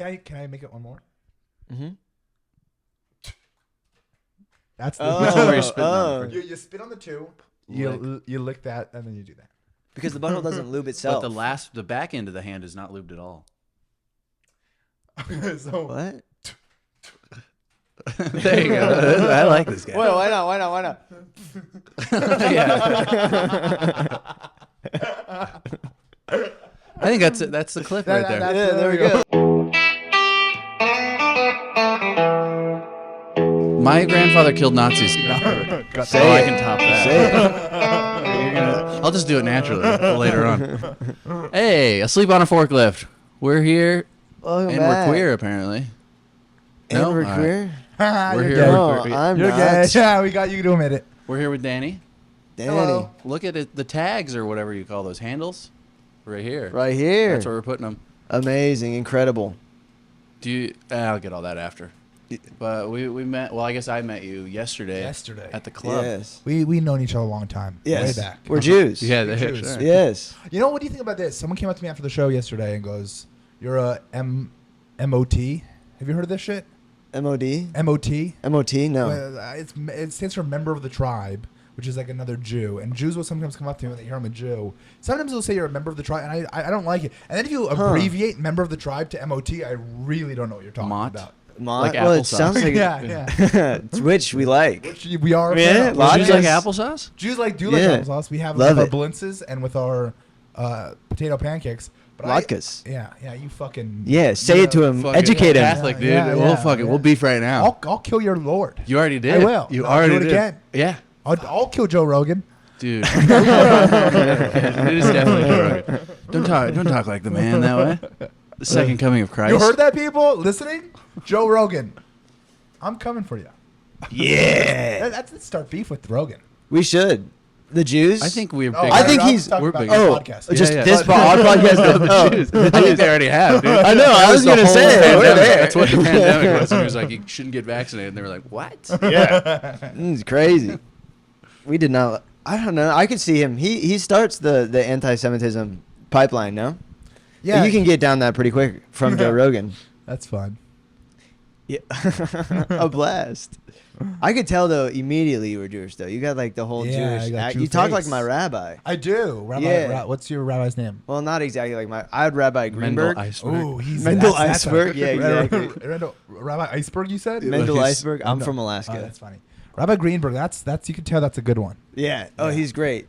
Can I make it one more? Mm-hmm. That's the you spit on the 2. You lick that, and then you do that. Because the butthole doesn't lube itself. But the back end of the hand is not lubed at all. So what? There you go. I like this guy. Wait, why not? I think that's the clip right there. Yeah, there we go. My grandfather killed Nazis. Say I can top that. Say it. I'll just do it naturally later on. Hey, asleep on a forklift. We're here, Welcome and back. we're queer apparently. And No? we're All queer? We're You're here. gay. No, We're, I'm You're not. gay. Yeah, we got you to admit it. we're here with Danny. Danny. Hello. Look at it, the tags or whatever you call those handles, right here. Right here. That's where we're putting them. Amazing. Incredible. Do you? I'll get all that after. But we met. Well, I guess I met you yesterday. At the club. Yes. We've known each other a long time. Yes. Way back. We're Jews. Yeah, We're they're Jews. sure. Yes. You know, what do you think about this? Someone came up to me after the show yesterday and goes, "You're a MOT. Have you heard of this shit? MOD? MOT? MOT? No. Well, it stands for member of the tribe, which is like another Jew. And Jews will sometimes come up to me when they hear I'm a Jew. Sometimes they'll say you're a member of the tribe, and I don't like it. And then if you abbreviate member of the tribe to MOT, I really don't know what you're talking Mott? about. Like well, it applesauce. sounds like Yeah. it's which we like. Which we are. Yeah, Well, Jews like Latkes. applesauce? Jews do Yeah. like applesauce. We have Love with it. our blintzes and with our potato pancakes. But Latkes. Yeah, you fucking. Yeah, say it to him. Fucking Educate him. Catholic, dude. Yeah, we'll yeah, fucking yeah. we'll beef right now. I'll kill your Lord. You already did. I will. You I'll already do it did. again. Yeah. I'll kill Joe Rogan. Dude. It is definitely Joe Rogan. Don't talk like the man that way. The second coming of Christ. You heard that, people listening? Joe Rogan, I'm coming for you. Yeah. Let's start beef with Rogan. We should. The Jews? I think we're big. I think he's- we're big. Oh, Oh, podcast. just Yeah. this our podcast. The Jews. I think they already have, dude. I know. That I was the going to whole say. pandemic. We're there. That's what the pandemic was. And he was like, you shouldn't get vaccinated. And they were like, what? Yeah. It's crazy. We did not. I don't know. I could see him. He starts the anti-Semitism pipeline, no? Yeah, You can get down that pretty quick from Joe Rogan. That's fun. Yeah. A blast. I could tell, though, immediately you were Jewish, though. You got, like, the whole Yeah, I Jewish got act. Jew You talk face. like my rabbi. I do. Rabbi, Yeah. what's your rabbi's name? Well, not exactly like my... I had Rabbi Mendel Greenberg. Iceberg. Oh, he's Mendel that's Iceberg? Yeah, exactly. Rabbi Iceberg, you said? Mendel He's- Iceberg. I'm from Oh, Alaska. that's funny. Rabbi Greenberg. That's you can tell that's a good one. Yeah. Oh, Yeah. he's great.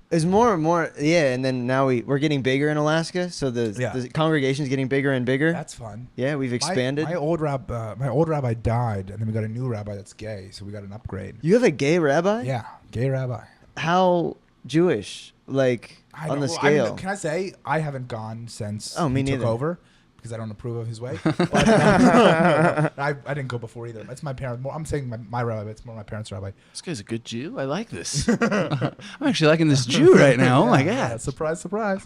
There's more and more. Yeah, and then now we're getting bigger in Alaska, so the congregation's getting bigger and bigger. That's fun. Yeah, we've expanded. My old rabbi died, and then we got a new rabbi that's gay, so we got an upgrade. You have a gay rabbi? Yeah, gay rabbi. How Jewish? Like I on know- the well, scale? can I say I haven't gone since Oh, me he took neither. over because I don't approve of his way. But, I didn't go before either. It's my parents. I'm saying my rabbi, but it's more my parents' rabbi. This guy's a good Jew. I like this. I'm actually liking this Jew right now. Oh, my Yeah, God. surprise, surprise.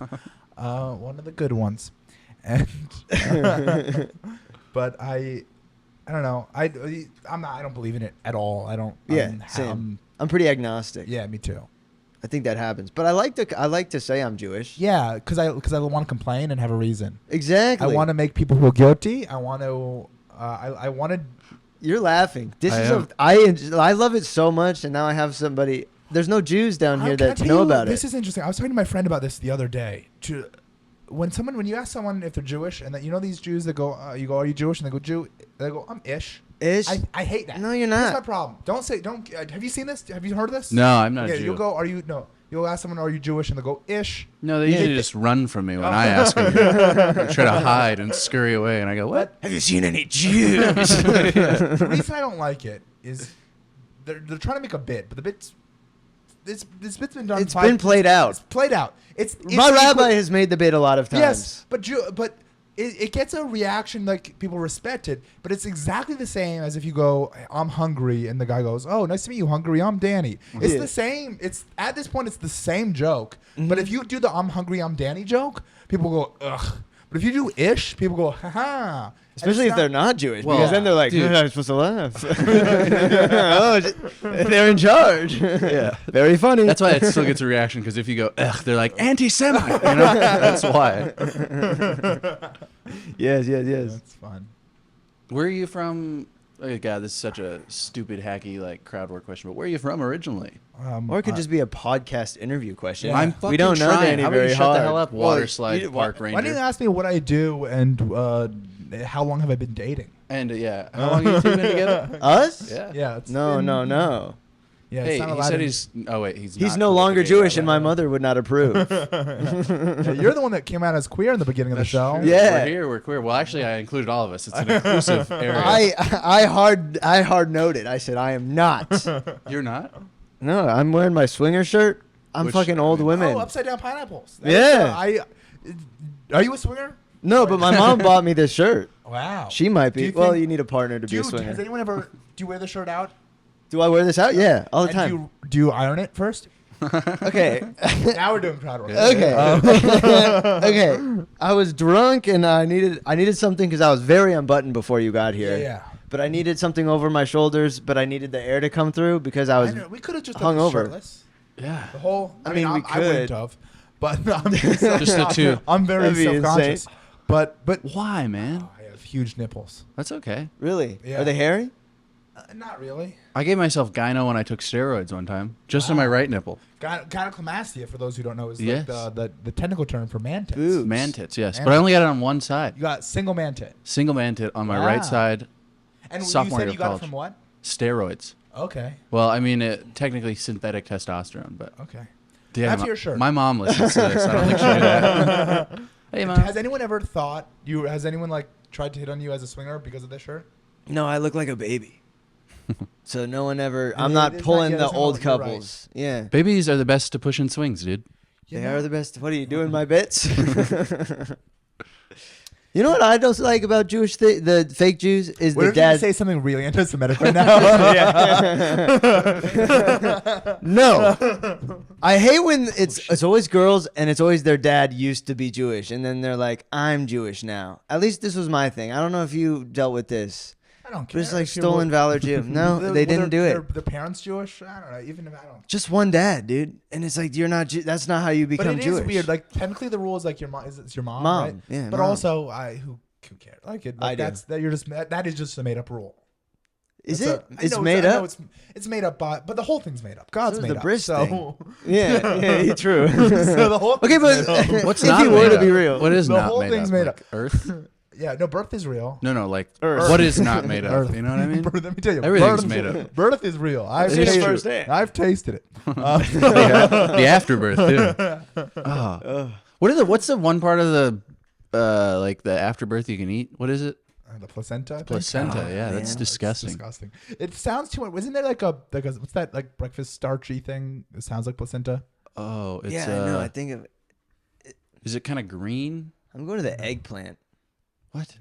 One of the good ones. And but I don't know. I don't believe in it at all. I don't. Yeah, same. I'm pretty agnostic. Yeah, me too. I think that happens, but I like to say I'm Jewish. Yeah, because I want to complain and have a reason. Exactly. I want to make people feel guilty. I want to. I want to. You're laughing. This I is am. I love it so much, and now I have somebody. There's no Jews down here Can I that tell know you, about this it. is interesting. I was talking to my friend about this the other day. When you ask someone if they're Jewish, and that these Jews that go, you go, are you Jewish? And they go, Jew. They go, I'm ish. Ish. I hate that. No, you're That's not. my problem. Don't. Have you seen this? Have you heard of this? No, I'm not Yeah, a Jew. you'll go. Are you no? You'll ask someone, are you Jewish? And they go, ish. No, they usually just run from me when I ask them. They try to hide and scurry away, and I go, what? Have you seen any Jews? The reason I don't like it is they're trying to make a bit, but the bit's this bit's been done. It's been played out. It's played out. It's My rabbi has made the bit a lot of times. Yes, but it gets a reaction like people respect it, but it's exactly the same as if you go, I'm hungry, and the guy goes, oh, nice to meet you, hungry, I'm Danny. It's Yeah. the same. It's at this point, it's the same joke. Mm-hmm. But if you do the I'm hungry, I'm Danny joke, people go, ugh. But if you do ish, people go, haha. Especially if they're not Jewish, Well, because then they're like, dude. I'm supposed to laugh. Oh, they're in charge. Yeah, very funny. That's why it still gets a reaction, because if you go, ugh, they're like, anti-Semite. You know? That's why. Yes. That's fun. Where are you from? Oh, God, this is such a stupid, hacky, like crowd work question. But where are you from originally? Or it could just be a podcast interview question. Yeah. I'm fucking we don't know trying. Danny How about very you shut hard. the hell up, Well, water slide park Why don't you ranger? ask me what I do and how long have I been dating? And how long have you two been together? Us? Yeah. Yeah. It's No. Yeah. Hey, it's not he allowed said to- he's He's not no cool with longer the gay Jewish, guy. and my mother would not approve. Yeah, you're the one that came out as queer in the beginning of the That's show. true. Yeah. We're queer. Well, actually, I included all of us. It's an inclusive area. I hard noted. I said I am not. You're not? No, I'm wearing my swinger shirt. I'm Which- fucking old women. Oh, upside down pineapples. Yeah. Are you a swinger? No, but my mom bought me this shirt. Wow. She might Do be. you Well, think- you need a partner to be a Dude, swinger. has anyone ever? Do you wear the shirt out? Do I wear this out? Yeah, all the And time. Do you iron it first? Okay. Now we're doing crowd work. Okay. Okay. I was drunk and I needed something because I was very unbuttoned before you got here. Yeah. But I needed something over my shoulders, but I needed the air to come through because I was. We could have just done this hungover. shirtless. Yeah. The whole. I mean, we I wouldn't could. have, but I'm Just the two. I'm very That'd be self-conscious. insane. But Why, man? I have huge nipples. That's okay. Really? Yeah. Are they hairy? Not really. I gave myself gyno when I took steroids one time, just on my right nipple. Gynecomastia, for those who don't know, is Yes. like the technical term for man tits. Boobs. Man tits, yes. Man But I only got it on one side. You got single man tit. Single man tit on my Wow. right side. And Sophomore you year said of you got college. it from what? Steroids. Okay. Well, I mean, technically synthetic testosterone, but Okay. damn, Back to your shirt. My mom listens to this. I don't think she knew that. Hey, mom. Has anyone ever thought you? Has anyone like tried to hit on you as a swinger because of this shirt? No, I look like a baby. So no one ever. I'm Yeah, not it's pulling not- yeah, the that's not old what- you're right. couples. Yeah. Babies are the best to push in swings, dude. They are the best. What are you doing, my bits? You know what I don't like about the fake Jews is What the if you dad. say something really anti-Semitic right now? No, I hate when it's always girls and it's always their dad used to be Jewish and then they're like, I'm Jewish now. At least this was my thing. I don't know if you dealt with this. I don't But care. it's like If you're stolen wo- valor Jew. No, they didn't do it. The parents Jewish? I don't know. Even if I don't. Just one dad, dude. And it's like you're not. That's not how you But become it Jewish. is weird. Like technically, the rule is like your mom. It's your mom, Mom, right? yeah, But mom. also, who cares? Like it. Like I do. that's that. You're just that is just a made up rule. Is That's it? I It's know made I know up. it's made up by, but the whole thing's made up. God's So is made the up. bris so, thing. Yeah, true. so the whole Okay, thing's but made up. What's if not you were made to up? be real, What is The not whole made thing's up? made Like up. Earth? Yeah, no, birth is real. No, like Earth. what is not made up? Earth. You know what I mean? Let me tell you, Everything's birth, made up. Birth is real. I've It is tasted true. firsthand. I've tasted it. The afterbirth too. Oh. What's the one part of the like the afterbirth you can eat? What is it? The placenta. I think? Placenta. Oh, yeah, that's man. disgusting. It's disgusting. It sounds too much. Isn't there like a what's that like breakfast starchy thing? It sounds like placenta. Oh, it's yeah, I know. I think of. is it kind of green? I'm going to the eggplant. What?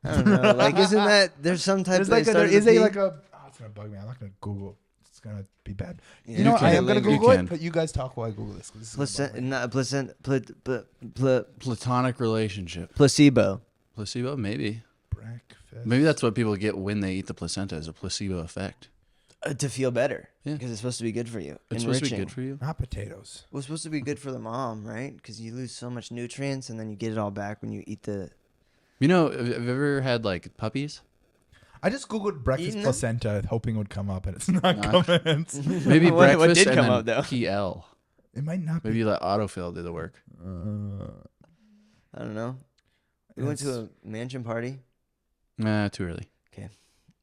No. I don't know. Like, isn't that there's some type There's of like there starts is with a P? like a. Oh, it's gonna bug me. I'm not gonna Google. It's gonna be bad. Yeah, You know what? I am gonna You Google can. it, but you guys talk while I Google this. 'Cause this is gonna placenta, bug me. not placenta, Platonic relationship. placebo. Placebo? Maybe. Breakfast. Maybe that's what people get when they eat the placenta is a placebo effect. To feel better. Yeah. Because it's supposed to be good for you. It's supposed to be Enriching. good for you. Not potatoes. Well, it's supposed to be good for the mom, right? Because you lose so much nutrients and then you get it all back when you eat the. You know, have you ever had like puppies? I just Googled breakfast Eating them? placenta, hoping it would come up, and it's not Nah. coming. Maybe What breakfast did and come then up, though? PL. It might not Maybe be. let autofill do the work. I don't know. We went to a mansion party. Nah, too early. 'Kay.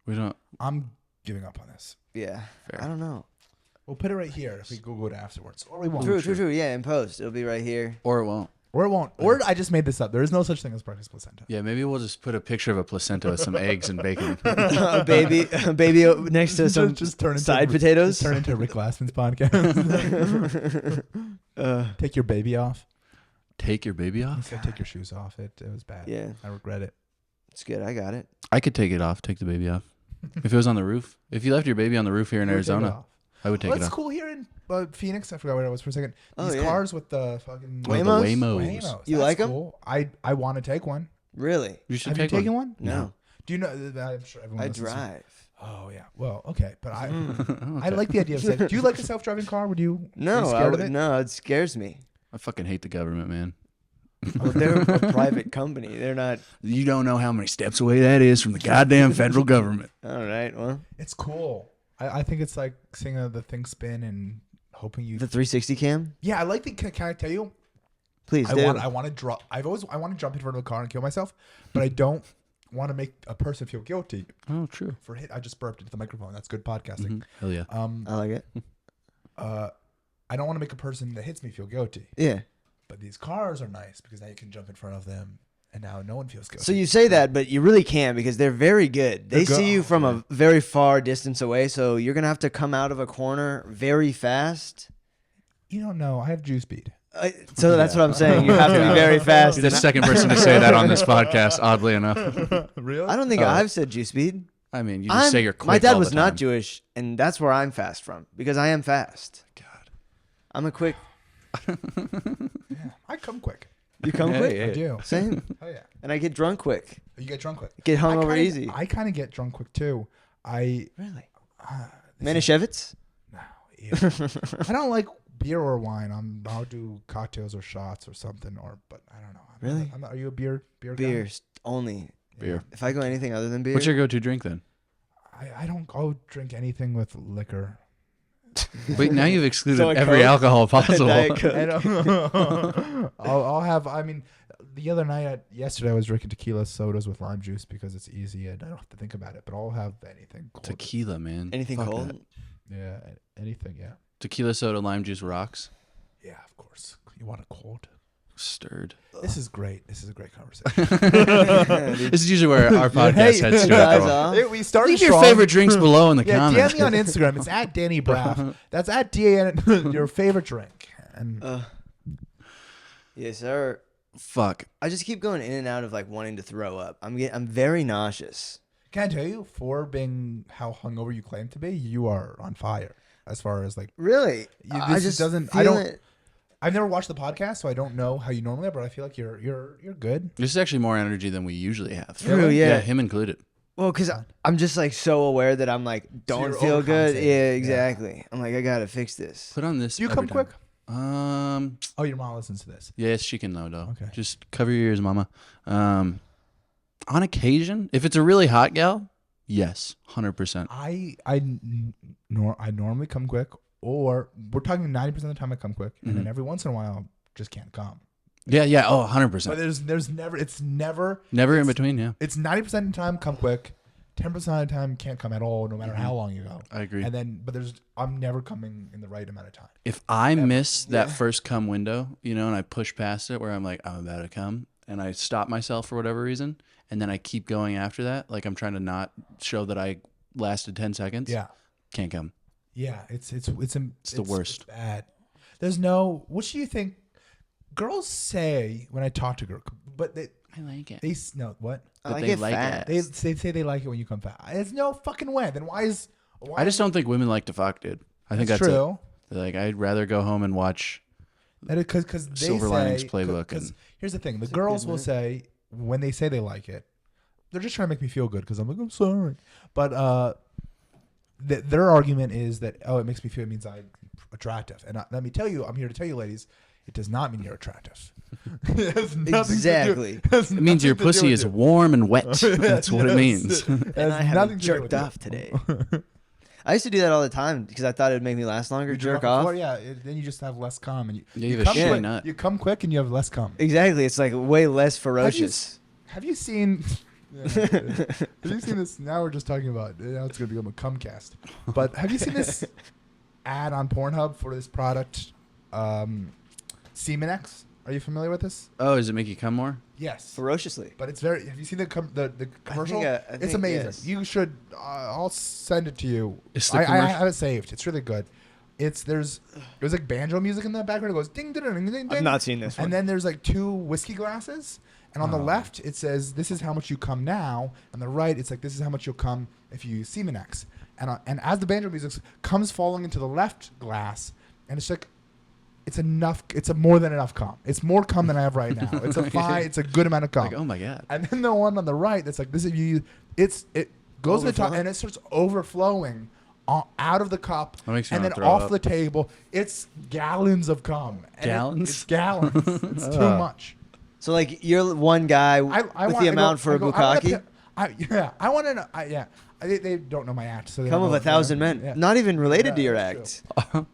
We don't. I'm giving up on this. Yeah. Fair. I don't know. We'll put it right here if we Google it afterwards, or we won't. True. Yeah, in post. It'll be right here. Or it won't. Or it won't. Or I just made this up. There is no such thing as breakfast placenta. Yeah, maybe we'll just put a picture of a placenta with some eggs and bacon. a baby next to some just turn into side potatoes. Just turn into Rick Glassman's podcast. Take your baby off. Take your baby He off? said, "Take your shoes off." It was bad. Yeah. I regret it. It's good. I got it. I could take it off. Take the baby off. If it was on the roof. If you left your baby on the roof here in I would take it Arizona, off. I would take Well, it it's off. cool here in Phoenix. I forgot where I was for a second. Oh, These yeah. cars with the fucking Oh, the Waymos? Waymos. Waymos. You That's like 'em? cool. I want to take one. Really? You should Have you take taken one. one? No. Do you know? I'm sure everyone. I listens to- drive. Oh yeah. Well, okay, but I Okay. I like the idea of saying. Do you like a self-driving car? Would you? Are No, you scared of it? no, it scares me. I fucking hate the government, man. Well, they're a private company. They're not. You don't know how many steps away that is from the goddamn federal government. All right. Well, It's cool. I think it's like seeing the thing spin and hoping you. the 360 cam. Yeah, I like the. Can I tell you? Please I do. want to drop. I want to jump in front of a car and kill myself, but I don't want to make a person feel guilty Oh, true. for hit. I just burped into the microphone. That's good podcasting. Hell yeah. I like it. I don't want to make a person that hits me feel guilty. Yeah. But these cars are nice because now you can jump in front of them, and now no one feels guilty. So you say that, but you really can't because they're very good. They They're see you good. from a very far distance away, so you're gonna have to come out of a corner very fast. You don't know. I have juice speed. So that's what I'm saying. You have to be very fast. You're the and second person to say that on this podcast, oddly enough. Really? I don't think I've said Jew speed. I mean, you just say you're quick. My dad all was the not time. Jewish, and that's where I'm fast from because I am fast. God. I'm a quick. Yeah, I come quick. You come Yeah, quick. yeah. I do. Same. Oh yeah. And I get drunk quick. You get drunk quick. Get hungover kinda- easy. I kind of get drunk quick too. Really? This Manischewitz? No, ew. I don't like beer or wine. I'll do cocktails or shots or something. But I don't know. Really? I'm not, are you a beer guy? Beers only. Beer. If I go anything other than beer, What's your go-to drink then? I don't go drink anything with liquor. Wait, now you've excluded So a every Coke? alcohol possible. Diet Coke. I don't. I'll have. I mean, the other night, yesterday, I was drinking tequila sodas with lime juice because it's easy and I don't have to think about it. But I'll have anything cold. Tequila, man. anything Fuck cold. that. Yeah, anything. Yeah, Tequila, soda, lime juice rocks. yeah. Of course, you want a cold. Stirred. This is great. This is a great conversation. This is usually where our podcast Hey, heads to. guys after all. off. We started Leave your strong. favorite drinks below in the Yeah, comments. DM me on Instagram. It's at Danny Braff. That's at DN. Your favorite drink. And Yes, sir. Fuck. I just keep going in and out of like wanting to throw up. I'm very nauseous. can I tell you, for being how hungover you claim to be, you are on fire. As far as like, Really? I this just doesn't. feel I don't. it. I've never watched the podcast, so I don't know how you normally are. But I feel like you're good. This is actually more energy than we usually have. True, yeah. him included. Well, because I'm just like so aware that I'm like don't you're feel good. overcompensating. Yeah, exactly. I'm like I gotta fix this. Put on this. Do you every come time. quick? Oh, your mom listens to this. yes, she can know though. Okay. Just cover your ears, mama. On occasion, if it's a really hot gal, yes, 100%. I normally come quick, or we're talking 90% of the time I come quick, and then every once in a while just can't come. Yeah. Oh, But 100%. there's never. It's never. Never in between. Yeah, It's 90% of the time come quick, 10% of the time can't come at all, no matter how long you go. I agree. And then, but I'm never coming in the right amount of time. If I miss that first come window, and I push past it where I'm like, I'm about to come, and I stop myself for whatever reason, and then I keep going after that, like I'm trying to not show that I lasted 10 seconds. Yeah. Can't come. Yeah, it's the worst. It's bad. There's no. What do you think? Girls say when I talk to girls, but I like it. they no what I But like they it like fast. it. they say they like it when you come fast. There's no fucking way. Then why? I just don't think women like to fuck, dude. I think that's true. it. Like, I'd rather go home and watch. Because they Silver say, Linings Playbook Because and- here's the thing: the girls will say when they say they like it, they're just trying to make me feel good because I'm like I'm sorry. But their argument is that it makes me feel it means I'm attractive. And let me tell you, I'm here to tell you, ladies, it does not mean you're attractive. It has nothing to do- Exactly. has It means your nothing to do pussy with is you. warm and wet. That's what it Yes. means. It And has I haven't nothing to do jerked with you. off today. I used to do that all the time because I thought it would make me last longer. You Jerk off off. before, yeah. Then you just have less cum, and Yeah, you have a come shitty quick. nut. You come quick, and you have less cum. Exactly. It's like way less ferocious. Have you seen? Have you seen this? Now we're just talking about. Now it's gonna become a cumcast. But have you seen this ad on Pornhub for this product, Semen X? Are you familiar with this? Oh, does it make you come more? Yes. Ferociously. But it's very. Have you seen the commercial? I It's think, amazing. yes. You should. I'll send it to you. It's the I commercial- have it saved. It's really good. There's like banjo music in the background. It goes ding ding ding ding ding. I've not seen this one. And then there's like two whiskey glasses. And on the left, it says, this is how much you come now. On the right, it's like, this is how much you'll come if you use Semen X. And as the banjo music comes falling into the left glass, and it's like, it's enough. It's a more than enough cum. It's more cum than I have right now. It's it's a good amount of cum. Like, oh my God. And then the one on the right, that's like, this is you. It goes to the top, Overflow? and it starts overflowing out of the cup, That makes me and wanna then throw off up. the table. It's gallons of cum. And Gallons? it's gallons. It's too much. So like you're one guy with the amount for a bukkake. I want to know. They don't know my act. So they Come don't of know, 1,000 men. Yeah. Not even related to your that's act.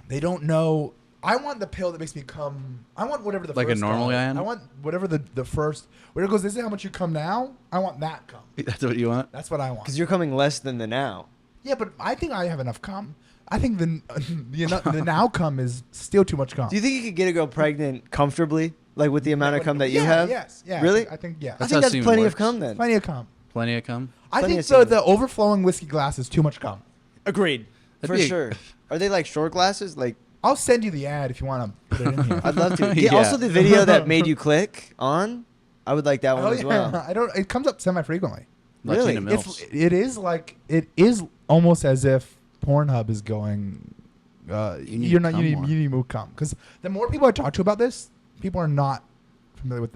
They don't know. I want the pill that makes me come. I want whatever the Like first a normal guy. I want whatever the first. Where it goes, this is how much you come now. I want that come. That's what you want? That's what I want. Because you're coming less than the now. Yeah, but I think I have enough cum. I think the now cum is still too much cum. Do you think you could get a girl pregnant comfortably, like with the amount of cum that you have? Yes. Yeah. Really? I think yeah. I That's think how that's semen plenty of works. cum then. Plenty of cum. Plenty of cum? I Plenty think of so. semen. The overflowing whiskey glass is too much cum. Agreed. That'd For be a- sure. Are they like short glasses? Like I'll send you the ad if you want to put it in here. I'd love to. Yeah. Also, the video that made you click on, I would like that one Oh, as well. I don't. It comes up semi-frequently. Really? Latina milfs. It is almost as if Pornhub is going. You need You're to not. cum You more. need to cum because the more people I talk to about this, people are not familiar with.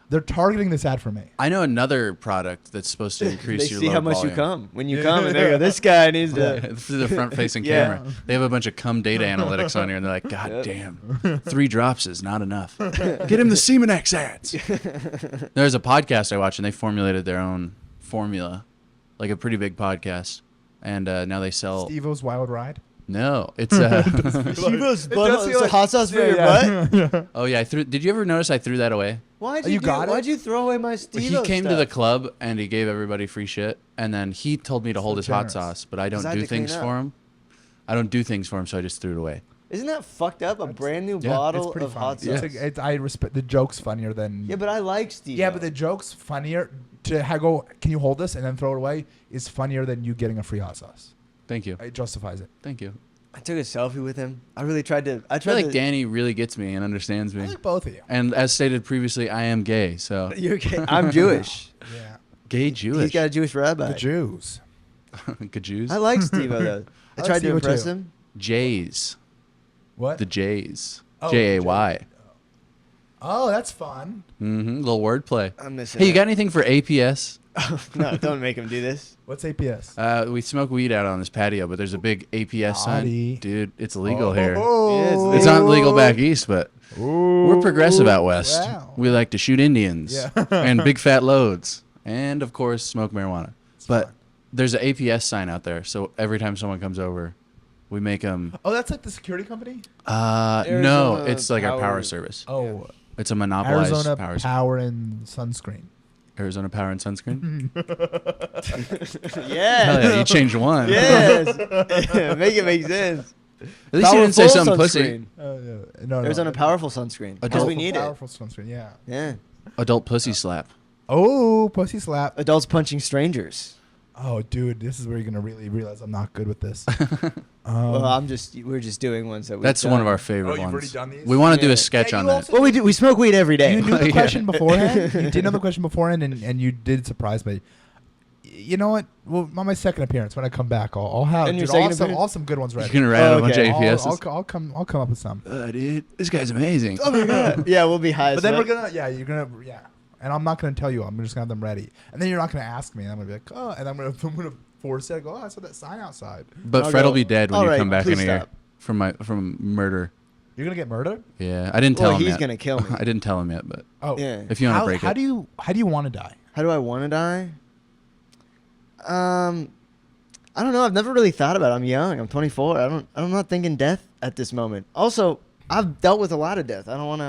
They're targeting this ad for me. I know another product that's supposed to increase They your see load how much volume. you come when you come, and they go, "This guy needs to." Through the front-facing Yeah. camera. They have a bunch of cum data analytics on here, and they're like, God Yep. damn, 3 drops is not enough. Get him the Semen X ads. There's a podcast I watch, and they formulated their own formula, like a pretty big podcast. And now they sell... Steve-O's Wild Ride. No, it's... She does feel like- hot sauce for your butt. Oh, yeah. Did you ever notice I threw that away? Why'd Oh, you got it? Why'd you throw away my Steve? He came to the club, and he gave everybody free shit. And then he told me to hold his generous. hot sauce, but I don't 'Cause I had do to clean things up. for him. I don't do things for him, so I just threw it away. Isn't that fucked up? A brand new yeah, bottle It's pretty of funny. hot sauce. I respect the joke's funnier than. Yeah, but I like Steve. Yeah, but the joke's funnier to go. Can you hold this and then throw it away? Is funnier than you getting a free hot sauce. Thank you. It justifies it. Thank you. I took a selfie with him. I really tried to. I I feel tried like to. Danny really gets me and understands I me. like both of you. And as stated previously, I am gay, so You're gay. I'm Jewish. Yeah. gay Jewish. He's got a Jewish rabbi. The Jews. Good Jews. I like Steve though. I I tried like to Steve-O impress too. him. Jays. What? The Jays. Oh, Jay. Oh, that's fun. Mm-hmm. Little wordplay. I'm missing. Hey, you it. got anything for APS? No, don't make him do this. What's APS? We smoke weed out on this patio, but there's a big APS sign. Naughty. Dude, it's illegal Oh. here. Yeah, It's not legal back east, but Ooh. we're progressive out west. Wow. We like to shoot Indians Yeah. and big fat loads, and of course smoke marijuana. But fun. there's an APS sign out there, so every time someone comes over, we make them. Oh, that's like the security company? No, Arizona it's like our Power- power service. Oh, It's a monopolized Arizona power. Power and Sunscreen. Arizona Power and Sunscreen. Hell Yes. yeah, you changed one. Yes. Make it make sense. At least you didn't say Powerful something pussy. sunscreen. No, Arizona powerful sunscreen because Adult- we need it. Powerful sunscreen, yeah. Yeah. Adult pussy slap. Oh, pussy slap. Adults punching strangers. Oh, dude, this is where you're gonna really realize I'm not good with this. Well, we're just doing ones that we. That's one of our favorite Oh, you've ones. already done these? We want to do Yeah. a sketch Yeah, on you that. also- Well, we do. We smoke weed every day. You knew the Yeah. question beforehand. You did know the question beforehand, and you did surprise me. You know what? Well, on my second appearance, when I come back, I'll have And your dude, second I'll appearance? have some good ones You're ready. gonna write out a bunch of Okay. APSs. I'll come up with some. Dude, this guy's amazing. Oh my god. Yeah, we'll be high. But as then fuck. you're gonna, and I'm not gonna tell you. I'm just gonna have them ready, and then you're not gonna ask me, and I'm gonna be like, oh, and I'm gonna force it. I go, oh, I saw that sign outside. But I'll Fred go, will be dead when "All you right, come back please in here stop." from murder. You're gonna get murdered. Yeah, I didn't tell Well, him he's yet. gonna kill me. I didn't tell him yet, but Oh, Yeah. if you want to break how it, do you want to die? How do I want to die? I don't know. I've never really thought about it. I'm young. I'm 24. I'm not thinking death at this moment. Also, I've dealt with a lot of death. I don't want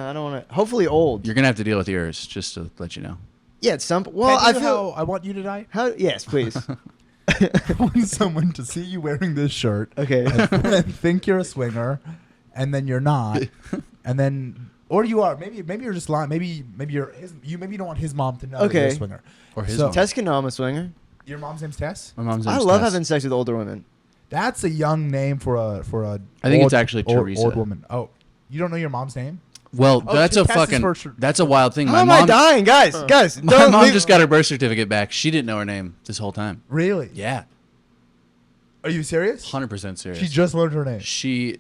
to. Hopefully, old. you're gonna have to deal with yours. Just to let you know. Yeah, at some. Well, Can I you feel. how I want you to die. How? Yes, please. I want someone to see you wearing this shirt Okay. and think you're a swinger, and then you're not, and then or you are. Maybe you're just lying. Maybe you're his. Maybe you don't want his mom to know that you're a Okay. swinger. Or his So- mom. Tess can know I'm a swinger. Your mom's name's Tess. My mom's I name's love Tess. having sex with older women. That's a young name for a. I think old- it's actually Teresa. Old woman. Oh, you don't know your mom's name? Well, Oh, that's a Tess is fucking. for sure. That's a wild thing. How My am I mom. dying, guys? Guys, My don't mom leave- just got her birth certificate back. She didn't know her name this whole time. Really? Yeah, Are you serious? 100% serious. She just learned her name. She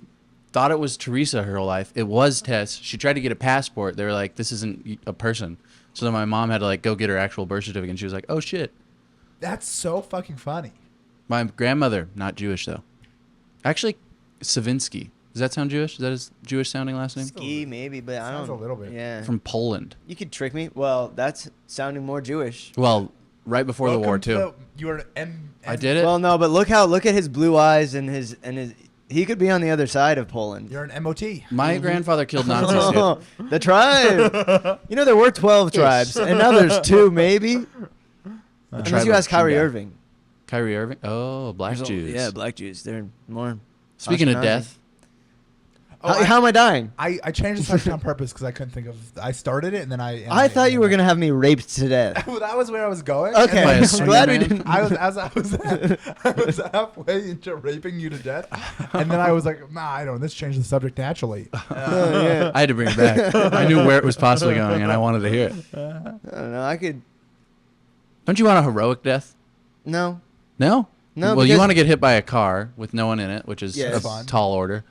thought it was Teresa her whole life. It was Tess. She tried to get a passport. They were like, "This isn't a person." So then my mom had to like go get her actual birth certificate, and she was like, "Oh shit." That's so fucking funny. My grandmother, not Jewish though. Actually, Savinsky. Does that sound Jewish? Is that his Jewish sounding last name? Ski, maybe, but I don't. Sounds a little bit. Yeah. From Poland. You could trick me. Well, that's sounding more Jewish. Well, right before the war too. You were an I did it. Well, no, but look at his blue eyes and his. He could be on the other side of Poland. You're an MOT. My grandfather killed Nazis. Dude. The tribe. You know, there were 12 tribes, and now there's 2, maybe. Unless you ask Kyrie Irving. Kyrie Irving? Oh, black Jews. Yeah, black Jews. They're more. Speaking of Ashkenazi. death, How am I dying? I changed the subject on purpose because I couldn't think of. I started it and then I thought you were gonna have me raped to death. Well, that was where I was going. Okay, By a I'm swinging glad we man? didn't. I was halfway into raping you to death, and then I was like, nah, I don't. Let's change the subject naturally. Yeah. I had to bring it back. I knew where it was possibly going, and I wanted to hear it. I don't know. I could. Don't you want a heroic death? No. No? No, Well, you because- want to get hit by a car with no one in it, which is Yeah, a it's fun. tall order.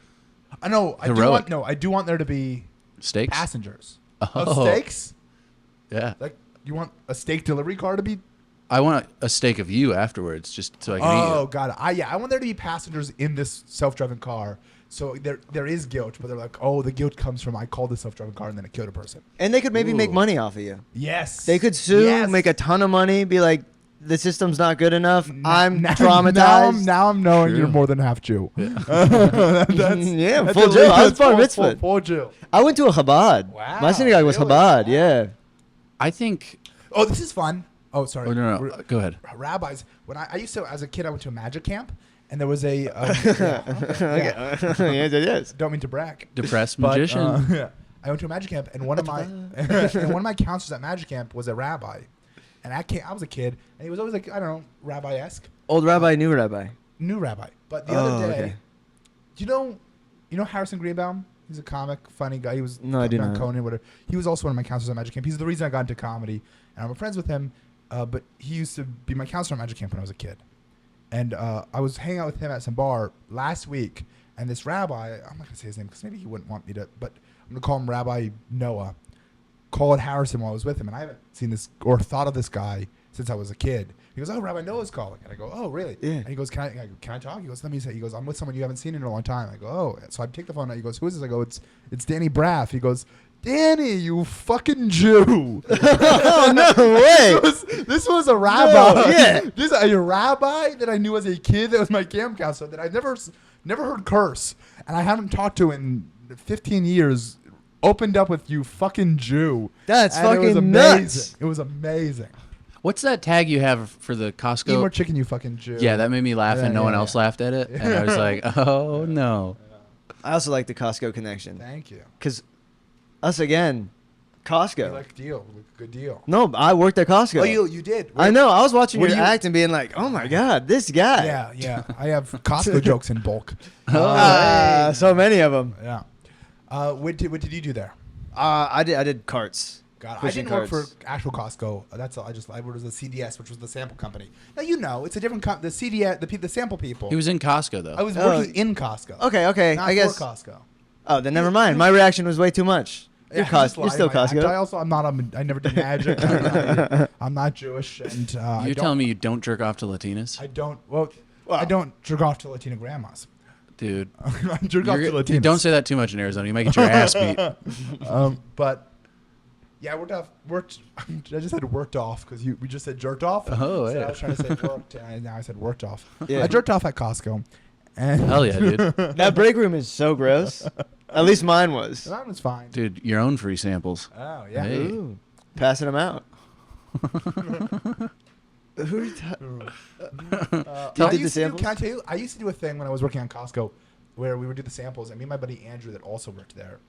I know. Heroic. I do want there to be Steaks? passengers. Oh. Steaks? Yeah. Like you want a steak delivery car to be? I want a steak of you afterwards, just so I can eat Oh you. god, I want there to be passengers in this self-driving car. So there is guilt, but they're like, oh, the guilt comes from I called the self-driving car and then it killed a person. And they could maybe make Ooh. money off of you. Yes, They could sue, Yes. make a ton of money, be like, the system's not good enough. I'm Now- traumatized. Now I'm knowing True. you're more than half Jew. Yeah, That's full a Jew. I was that's bar full- mitzvah. full Jew. I went to a Chabad. Wow, My synagogue was really? Chabad. Wow. Yeah. I think... Oh, this is fun. Oh, sorry. Oh, no. Go ahead. Rabbis. When I used to, as a kid, I went to a magic camp, and there was a. Yes. Don't mean to brag. Depressed But, magician. I went to a magic camp, and one of my and one of my counselors at magic camp was a rabbi, and I was a kid, and he was always like, I don't know, rabbi-esque, Old rabbi, new rabbi. new rabbi. But the Oh, other day, okay. you know Harrison Greenbaum? He's a comic, funny guy. He was No, I do on not. Conan, whatever. He was also one of my counselors at magic camp. He's the reason I got into comedy, and I'm friends with him. But he used to be my counselor at magic camp when I was a kid. And I was hanging out with him at some bar last week, and this rabbi, I'm not going to say his name because maybe he wouldn't want me to, but I'm going to call him Rabbi Noah, called Harrison while I was with him. And I haven't seen this or thought of this guy since I was a kid. He goes, oh, Rabbi Noah's calling. And I go, oh, really? Yeah. And he goes, can I talk? He goes, let me say. He goes, I'm with someone you haven't seen in a long time. I go, oh. So I take the phone out. He goes, who is this? I go, it's Danny Braff. He goes, Danny, you fucking Jew. Oh, no way. This was a rabbi. No, yeah. This a rabbi that I knew as a kid that was my camp counselor that I never heard curse. And I haven't talked to in 15 years. Opened up with you fucking Jew. That's And it was fucking amazing. nuts. It was amazing. What's that tag you have for the Costco? Eat more chicken, you fucking Jew. Yeah, that made me laugh, Yeah, and no one yeah, else yeah. laughed at it. And I was like, oh, no. I also like the Costco connection. Thank you. Because us again, Costco. Like deal. Good deal. No, I worked at Costco. Oh, you did. I know. I was watching What your do you- act and being like, oh my God, this guy. Yeah. I have Costco jokes in bulk. So many of them. Yeah. What did you do there? I did carts. God, I Fishing didn't work carts. for actual Costco. That's all. I worked as a CDS, which was the sample company. Now it's a different the CDS, the sample people. He was in Costco, though. I was Oh. working in Costco. Okay. Not I guess. for Costco. Oh, then never mind. My reaction was way too much. Yeah, You're, I just You're lied still in my act. Costco. I never did magic. I'm not Jewish, and You're telling me you don't jerk off to Latinas? I don't. Well, I don't jerk off to Latina grandmas. Dude. I jerk off to Latinas. You don't say that too much in Arizona. You might get your ass beat. But yeah, worked. I just said worked off because we just said jerked off. Oh, So yeah. I was trying to say worked, and now I said worked off. Yeah. I jerked off at Costco. And Hell yeah, dude. That break room is so gross. At least mine was. that was fine. Dude, your own free samples. Oh yeah. Hey. Ooh, passing them out. Who are you Can did I the used to do- samples? Can I tell you? I used to do a thing when I was working on Costco, where we would do the samples, and me and my buddy Andrew, that also worked there,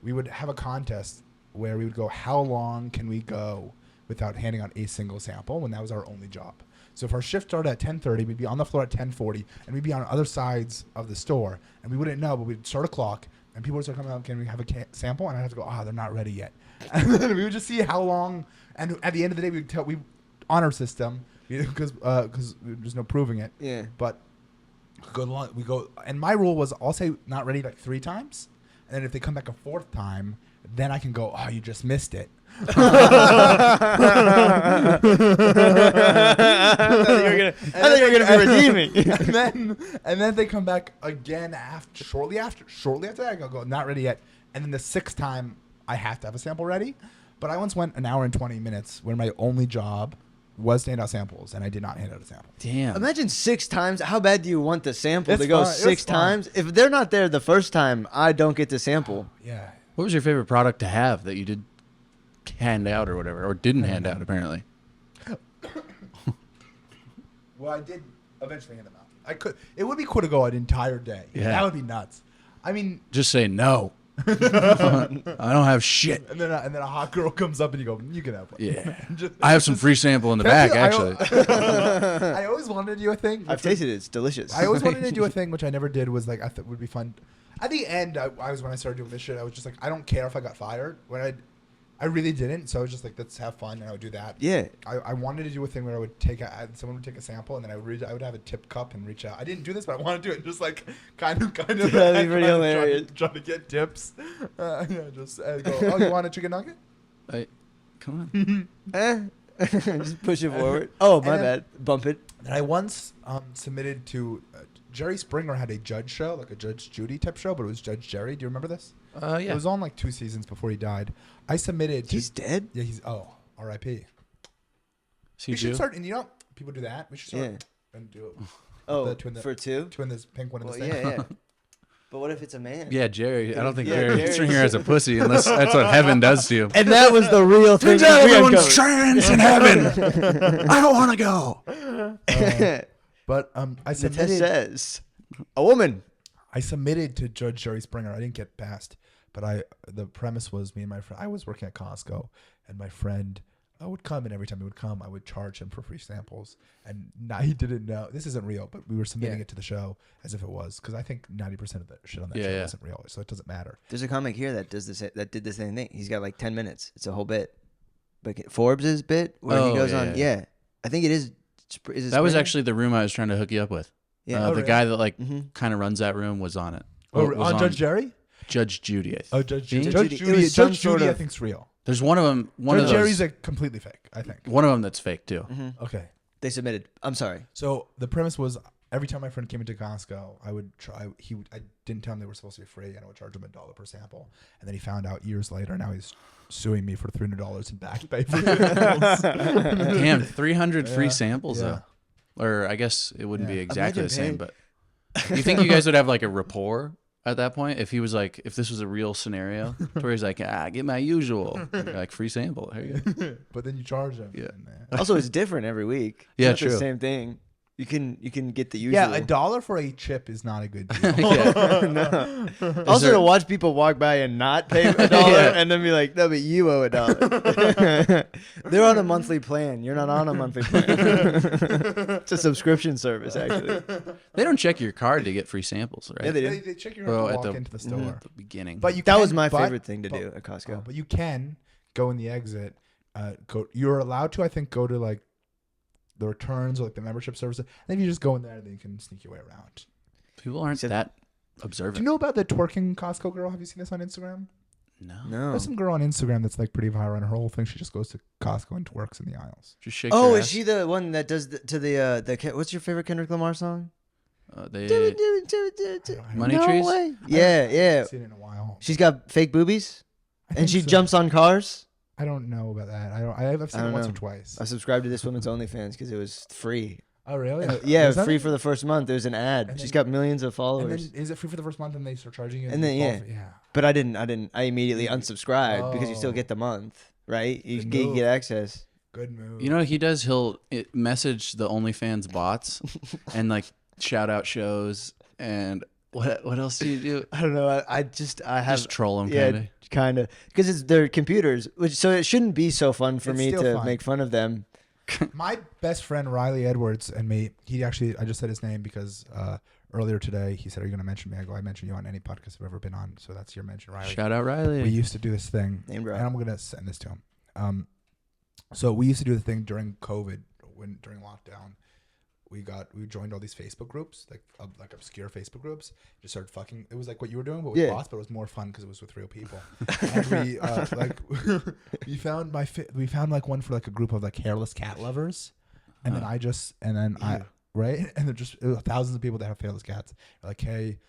we would have a contest where we would go, how long can we go without handing out a single sample? When that was our only job. So if our shift started at 10:30, we'd be on the floor at 10:40, and we'd be on other sides of the store, and we wouldn't know, but we'd start a clock, and people would start coming out, can we have a sample? And I'd have to go, they're not ready yet. And then we would just see how long, and at the end of the day, we honor system, because there's no proving it. Yeah. But we go, and my rule was I'll say not ready like 3 times, and then if they come back a 4th time, then I can go, you just missed it. I thought you were gonna be redeeming. and then they come back again shortly after that. I go, not ready yet. And then the 6th time, I have to have a sample ready. But I once went an hour and 20 minutes where my only job was to hand out samples, and I did not hand out a sample. Damn. Imagine 6 times. How bad do you want the sample It's to go fine. 6 times? If they're not there the first time, I don't get the sample. Yeah. What was your favorite product to have that you did hand out or whatever, or didn't hand out apparently? Well, I did eventually hand them out. I could. It would be cool to go an entire day. Yeah. That would be nuts. I mean, Just say no. I don't have shit. and then a hot girl comes up and you go, you can have one. Yeah. Just- I have some free sample in the back, actually. I always wanted to do a thing. I've tasted it. It's delicious. I always wanted to do a thing which I never did. Was like I thought would be fun. At the end, when I started doing this shit, I was just like, I don't care if I got fired. I really didn't. So I was just like, let's have fun, and I would do that. Yeah. I wanted to do a thing where I would someone would take a sample, and then I would have a tip cup and reach out. I didn't do this, but I want to do it. Just like kind of. That'd be pretty hilarious. Trying to get tips. Yeah, just go. Oh, you want a chicken nugget? Come on. Just push it forward. Oh, my And then- bad. Bump it. And I once submitted to Jerry Springer had a judge show, like a Judge Judy type show, but it was Judge Jerry. Do you remember this? Yeah. It was on like 2 seasons before he died. I submitted. He's dead? Yeah, R.I.P. See We should Jew? start, and you know, people do that. We should start and do it. Oh, Twin for 2? Twin this pink one in Well, the yeah, same. yeah. But what if it's a man? Yeah, Jerry. I don't think Yeah, Jerry Jerry. Stringer has a pussy unless that's what heaven does to you. And that was the real thing. Turns out we everyone's uncovered. trans in heaven. I don't want to go. But I The test submitted. says a woman. I submitted to Judge Jerry Springer. I didn't get past, but the premise was me and my friend. I was working at Costco, and my friend would come, and every time he would come, I would charge him for free samples. And he didn't know this isn't real, but we were submitting it to the show as if it was, because I think 90% of the shit on that show isn't real, so it doesn't matter. There's a comic here that did the same thing. He's got like 10 minutes. It's a whole bit. Like Forbes' bit where he goes on. Yeah. I think it is. Is it That was Springer? actually the room I was trying to hook you up with. Yeah. The really? guy that Mhm. kind of runs that room was on it. Oh, Was on Judge Jerry? Judge Judy. I think. Oh, Judge Judy. Judge Judge Judy. It Judy. was some Judge sort Judy, I of- think's real. There's one of them. One Judge of those. Jerry's like completely fake, I think. One of them that's fake too. Mhm. Okay. They submitted. I'm sorry. So the premise was every time my friend came into Costco, I would try. I didn't tell him they were supposed to be free, and I would charge him $1 per sample. And then he found out years later. Now he's suing me for $300 in back pay for samples. Damn, 300 free Yeah. samples Yeah. though. Or I guess it wouldn't Yeah. be exactly Imagine the same, paying- but you think you guys would have like a rapport at that point if he was like, if this was a real scenario, to where he's like, get my usual, like free sample. Here you go. But then you charge him. Yeah. And, Also, it's different every week. It's Yeah, not true. the same thing. You can get the usual. yeah, $1 for a chip is not a good deal. Yeah. Also, there- to watch people walk by and not pay $1 Yeah. and then be like, no, but you owe $1. They're on a monthly plan. You're not on a monthly plan. It's a subscription service, actually. They don't check your card to get free samples, right? Yeah, they do. They check your Well, to at walk the- into the store. At the beginning. But you That can, was my but- favorite thing to but- do at Costco. But you can go in the exit. You're allowed to, I think, go to like the returns or like the membership services. And if you just go in there, then you can sneak your way around. People aren't Except- that Do observant. you know about the twerking Costco girl? Have you seen this on Instagram? No. No. There's some girl on Instagram that's like pretty viral, and her whole thing, she just goes to Costco and twerks in the aisles. Just shake Oh, your is ass. she the one that does what's your favorite Kendrick Lamar song? They, Money No trees? way. Yeah, I yeah. haven't seen it in a while. She's got fake boobies I and think she so. jumps on cars. I don't know about that. I've seen I it don't once know. or twice. I subscribed to this woman's OnlyFans because it was free. Oh, really? Yeah, Is that free it? for the first month. There's an ad. And She's then- got millions of And followers. then is it free for the first month, and they start charging you? And then, you fall yeah. for- But I immediately unsubscribed because you still Oh. get the month, right? You Good get, move. get access. Good move. You know what he does? He'll message the OnlyFans bots and like shout out shows and what else do you do? I don't know. I have Just troll them, yeah, kind of. kind of because it's their computers, so it shouldn't be so fun for It's me still to fun. make fun of them. My best friend Riley Edwards and me, I just said his name because earlier today he said, "Are you going to mention me?" I go, "I mention you on any podcast I've ever been on, so that's your mention, Riley." Shout out Riley. We used to do this thing, Name and drop. I'm going to send this to him. So we used to do the thing during COVID, during lockdown. we joined all these Facebook groups, like obscure Facebook groups. Just started fucking. It was like what you were doing, but with bots. But it was more fun because it was with real people. And we we found like one for like a group of like hairless cat lovers, and then I right, and they're just thousands of people that have hairless cats. They're like, hey.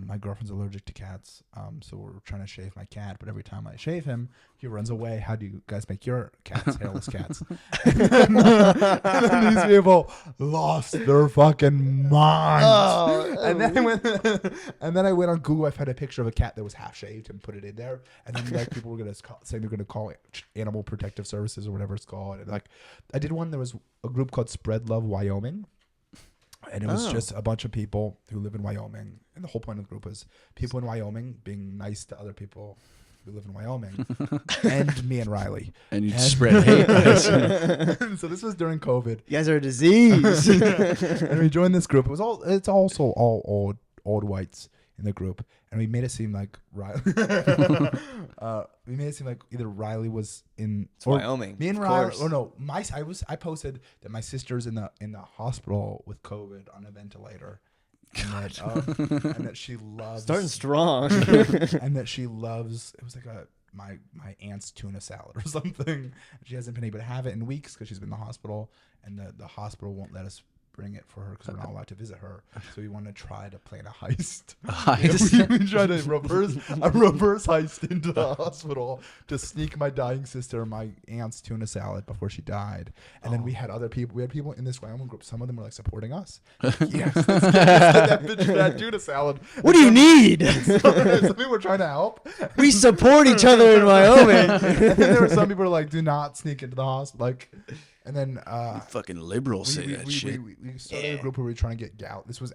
My girlfriend's allergic to cats, so we're trying to shave my cat. But every time I shave him, he runs away. How do you guys make your cats hairless cats? and then these people lost their fucking minds. And then I went on Google. I found a picture of a cat that was half shaved and put it in there. And then like people were gonna say they're gonna call it Animal Protective Services or whatever it's called. And like I did one. There was a group called Spread Love Wyoming. And it was just a bunch of people who live in Wyoming. And the whole point of the group was people in Wyoming being nice to other people who live in Wyoming. And me and Riley. And you spread hate. So this was during COVID. You guys are a disease. And we joined this group. It's also all old whites in the group. And we made it seem like Riley. We made it seem like either Riley was in Wyoming. Me and Riley. Oh no, I posted that my sister's in the hospital with COVID on a ventilator, and that she loves Starting strong. and that she loves. It was like my aunt's tuna salad or something. She hasn't been able to have it in weeks because she's been in the hospital, and the hospital won't let us bring it for her because we're not allowed to visit her. So we want to try to plan a heist. We tried a reverse heist into the hospital to sneak my dying sister my aunt's tuna salad before she died. And then we had other people. We had people in this Wyoming group. Some of them were like supporting us. Yes, let's get that bitch that tuna salad. What do you need? Some people were trying to help. We support each other in Wyoming. And then there were some people who were like, do not sneak into the hospital. Like, and then fucking liberals say that shit. We started a group where we were trying to get This was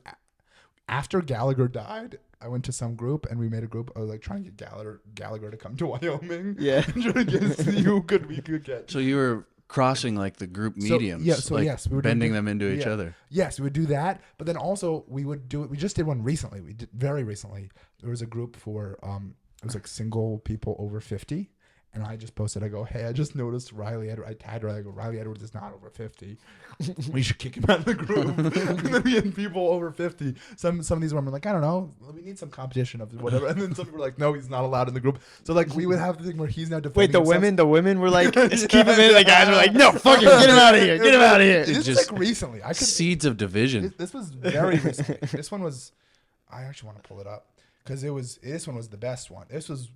after Gallagher died. I went to some group and we made a group of like trying to get Gallagher to come to Wyoming. Yeah, and trying to see who we could get. So you were crossing like the group mediums. Yes, we were bending them into each other. Yes, we would do that. But then also we would do it. We just did one recently. We did very recently. There was a group for it was like single people over 50. And I just posted, I go, hey, I just noticed Riley Edwards. I tagged Riley, I go, Riley Edwards is not over 50. We should kick him out of the group. And then we had people over 50. Some of these women were like, I don't know, we need some competition of whatever. And then some people were like, no, he's not allowed in the group. So like we would have the thing where he's now defending himself. The women were like, just keep him in. The guys were like, no, fuck him, get him out of here, get him out of here. This is like recently. Seeds of division. This was very recently. This one was, I actually want to pull it up because this one was the best one. This was.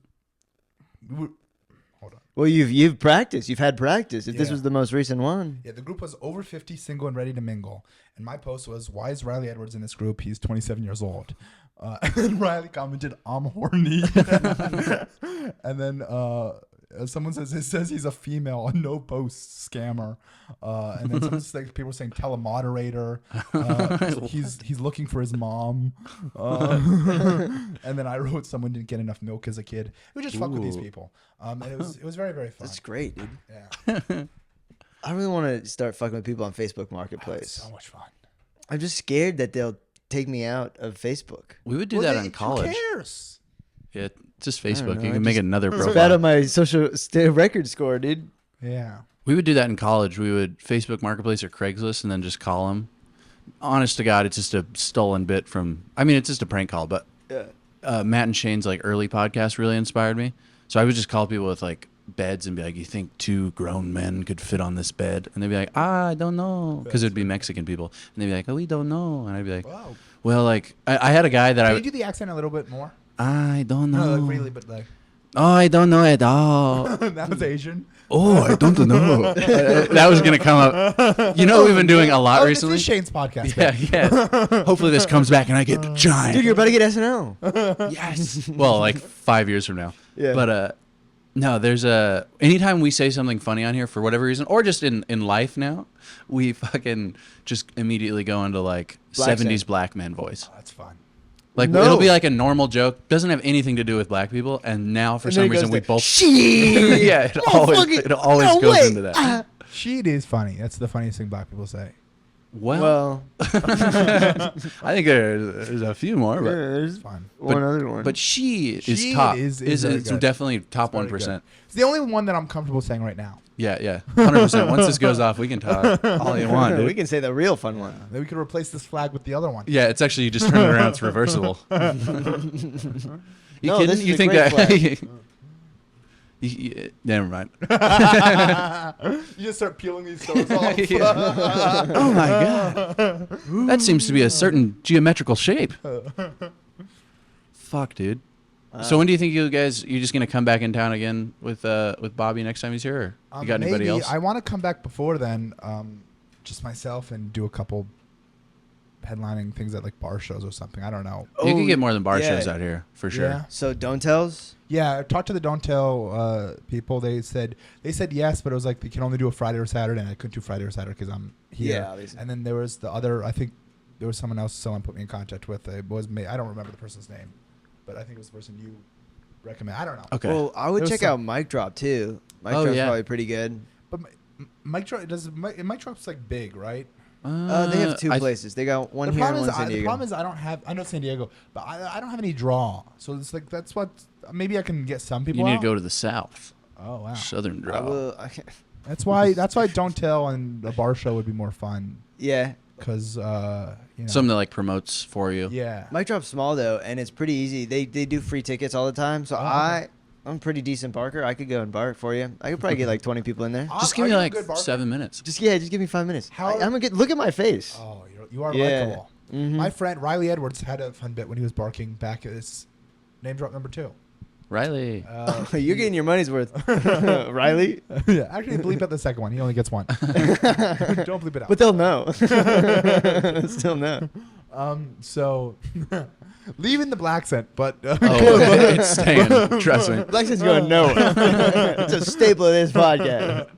Hold on. Well, you've practiced. You've had practice. If this was the most recent one. Yeah, the group was over 50, single and ready to mingle. And my post was, why is Riley Edwards in this group? He's 27 years old. And Riley commented, I'm horny. And then someone says he's a female, a no post scammer. And then people were saying telemoderator. He's looking for his mom. And then I wrote someone didn't get enough milk as a kid. We just fuck with these people. And it was very, very fun. That's great, dude. Yeah. I really want to start fucking with people on Facebook Marketplace. So much fun. I'm just scared that they'll take me out of Facebook. We would do that in college. Who cares? Yeah, just Facebook. You can make another It's profile. bad on my social record score, dude. Yeah. We would do that in college. We would Facebook Marketplace or Craigslist and then just call them. Honest to God, it's just a stolen bit from. I mean, it's just a prank call, but Matt and Shane's like early podcast really inspired me. So I would just call people with like beds and be like, "You think 2 grown men could fit on this bed?" And they'd be like, "I don't know," because it'd be Mexican people, and they'd be like, "Oh, we don't know," and I'd be like, Wow. "Well, like I had a guy that Can you do the accent a little bit more? I don't know. No, like really, but like. Oh, I don't know at all. That was Asian. Oh, I don't know. That was going to come up. You know what we've been doing a lot recently? This is Shane's podcast. Yeah. Hopefully this comes back and I get giant. Dude, you're about to get SNL. Yes. Well, like 5 years from now. Yeah. But no, there's anytime we say something funny on here for whatever reason, or just in life now, we fucking just immediately go into like Black 70s accent. black man voice. Oh, that's fun. Like it'll be like a normal joke, doesn't have anything to do with black people, and now for some reason we both. Shit. Yeah, it always goes into that. Shit is funny. That's the funniest thing black people say. Well, I think there's a few more, but there's Fun. one other one. but she is She top. is Is very good. definitely top Very 1%. good. It's the only one that I'm comfortable saying right now. Yeah. 100%. Once this goes off, we can talk all you want, dude. We can say the real fun one. Maybe we could replace this flag with the other one. Yeah, it's actually you just turn it around. It's reversible. You No, kidding? this is You a think great that? Never mind. You just start peeling these stones off. Oh my god, that seems to be a certain geometrical shape. Fuck, dude. So when do you think you're just gonna come back in town again with Bobby next time he's here? Or you got anybody maybe. else? I want to come back before then, just myself, and do a couple headlining things at like bar shows or something. I don't know. You can get more than bar yeah. shows out here for sure. Yeah. So don't tells. Yeah, I talked to the Don't Tell people. They said yes, but it was like they can only do a Friday or Saturday, and I couldn't do Friday or Saturday because I'm here. Yeah, obviously. And then there was the other. I think there was someone put me in contact with. It was me. I don't remember the person's name, but I think it was the person you recommend. I don't know. Okay. Well, I would There's check out Mic Drop too. Mic Oh, Drop's yeah. probably pretty good. But Mike Drop's like big, right? They have two places. They got one The here and problem one is, in San the Diego. problem is I know San Diego, but I don't have any draw. So it's like that's what maybe I can get some people. You need out. to go to the south. Oh wow. Southern I draw. will, That's why Don't Tell and a bar show would be more fun yeah. because you know. Something that like promotes for you. Yeah. Mic Drop's small though, and it's pretty easy. They do free tickets all the time. So okay. I'm a pretty decent barker. I could go and bark for you. I could probably get like 20 people in there. Just Are give me you a like good barker? 7 minutes. Just give me 5 minutes. How- I'm gonna get look at my face. Oh, you are Yeah. likable. Mhm. My friend Riley Edwards had a fun bit when he was barking back at his name drop number 2. Riley. You're getting your money's worth, Riley. Yeah, actually bleep out the second one. He only gets one. Don't bleep it out. But they'll know. Still know. So leaving the black scent, but Oh, it's staying. Trust me. Lexington's going nowhere. It's a staple of this podcast.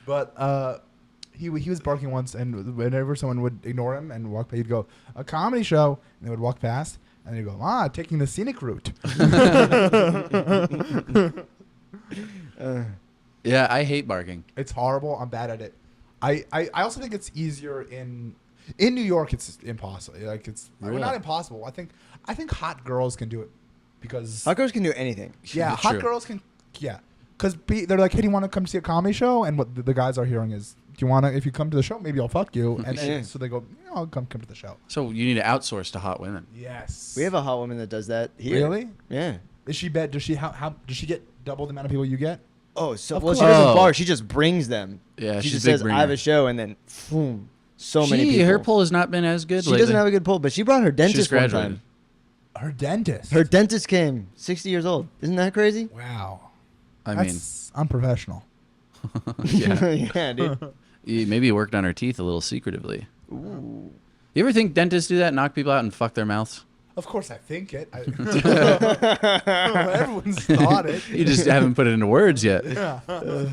but he was barking once, and whenever someone would ignore him and walk by, he'd go, "A comedy show," and they would walk past, and he'd go, taking the scenic route. Yeah, I hate barking. It's horrible. I'm bad at it. I also think it's easier in New York. It's impossible. Like Really? not impossible. I think hot girls can do it because Hot girls can do anything. yeah, hot True. girls can because they're like, hey, do you want to come see a comedy show? And what the guys are hearing is, do you want to? If you come to the show, maybe I'll fuck you. And Yeah. so they go, I'll come to the show. So you need to outsource to hot women. Yes, We have a hot woman that does that here. Really? Yeah. Is she bad? Does she how does she get double the amount of people you get? Oh, so Of well, she course. doesn't Oh. bark. She just brings them. Yeah, she she's just a big says, "I have bringer. a show," and then, boom, so many people. Her pull has not been as good She lately. doesn't have a good pull, but she brought her dentist She's one graduated. time. Her dentist. Her dentist came, 60 years old. Isn't that crazy? Wow. I mean, That's unprofessional. yeah. Yeah, dude. Maybe you worked on her teeth a little secretively. Ooh. You ever think dentists do that, knock people out and fuck their mouths? Of course, I think it. Everyone's thought it. You just haven't put it into words yet. Yeah. I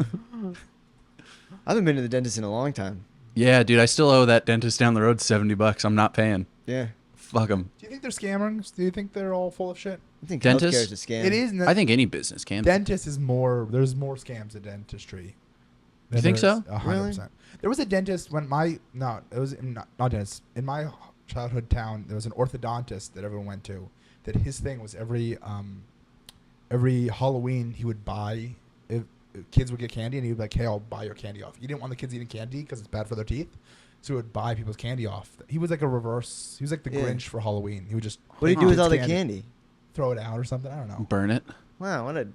haven't been to the dentist in a long time. Yeah, dude, I still owe that dentist down the road $70. I'm not paying. Yeah. Fuck them. Do you think they're scammers? Do you think they're all full of shit? I think Dentist? healthcare is a scam. It is. I think any business can. Dentist is more. There's more scams in dentistry. You think so? 100%. There was a dentist when it was not dentist in my childhood town. There was an orthodontist that everyone went to. That his thing was every Halloween he would buy if kids would get candy, and he would be like, "Hey, I'll buy your candy off." He didn't want the kids eating candy because it's bad for their teeth, so he would buy people's candy off. He was like a reverse. He was like the Yeah. Grinch for Halloween. He would just What do you take do with kids' all the candy? Throw it out or something. I don't know. Burn it. Wow, what a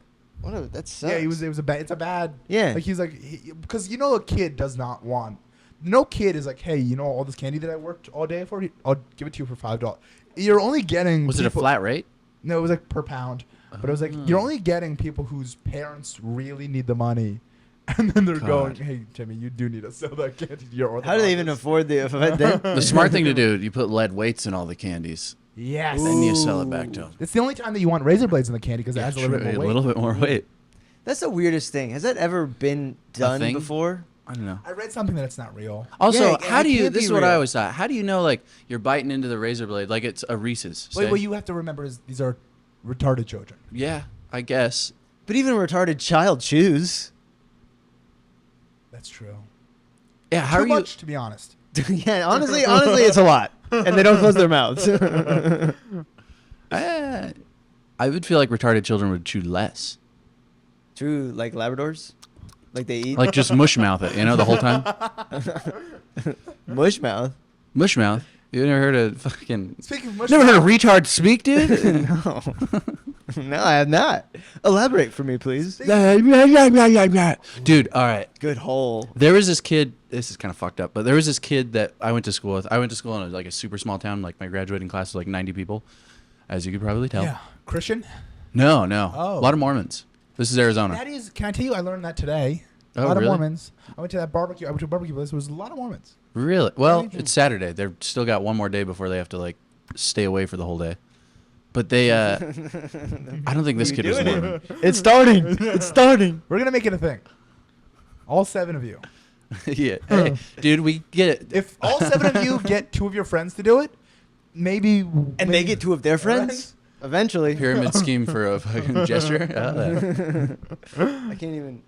that sucks. Yeah, it's a bad. Yeah. Like he's like, because a kid does not want. No kid is like, hey, all this candy that I worked all day for, I'll give it to you for $5. You're only getting. Was it a flat rate? No, it was like per pound. But it was like you're only getting people whose parents really need the money, and then they're going, hey, Timmy, you do need to sell that candy to your orthodontist. How do they even afford the? The smart thing to do, you put lead weights in all the candies. Yes. Then you sell it back to them. It's the only time that you want razor blades in the candy because it has a little bit more weight. A little bit more weight. That's the weirdest thing. Has that ever been done thing? before? I don't know. I read something that it's not real. Also, Yeah, how it do you? can't This be is what I real. always thought. How do you know, like, you're biting into the razor blade like it's a Reese's? Wait, say? what you have to remember is these are retarded children. Yeah, I guess. But even a retarded child chews. That's true. Yeah, how Too are much, to be honest. Yeah, honestly, it's a lot, and they don't close their mouths. I would feel like retarded children would chew less. True, like Labradors. Like they eat Like just mush mouth it, you know, the whole time. mush mouth. Mush mouth. You never heard of fucking? Speaking of mush Never heard mouth, a retard speak, dude? No. No, I have not. Elaborate for me, please. Dude, all right. Good hole. There was this kid. This is kind of fucked up, but there was this kid that I went to school with. I went to school in like a super small town. Like my graduating class was like 90 people, as you could probably tell. yeah, Christian. No. Oh. A lot of Mormons. This is Arizona. That is. Can I tell you? I learned that today. Oh, a lot really? of Mormons. I went to that barbecue. I went to a barbecue place. There was a lot of Mormons. Really? Well, Really? it's Saturday. They've still got one more day before they have to like stay away for the whole day. But they, I don't think this kid was Mormon. It's starting. It's starting. We're gonna make it a thing. All 7 of you. Yeah. Hey, dude, we get it. If all 7 of you get 2 of your friends to do it, maybe. And they get 2 of their friends? Eventually. Pyramid scheme for a fucking gesture. I can't even.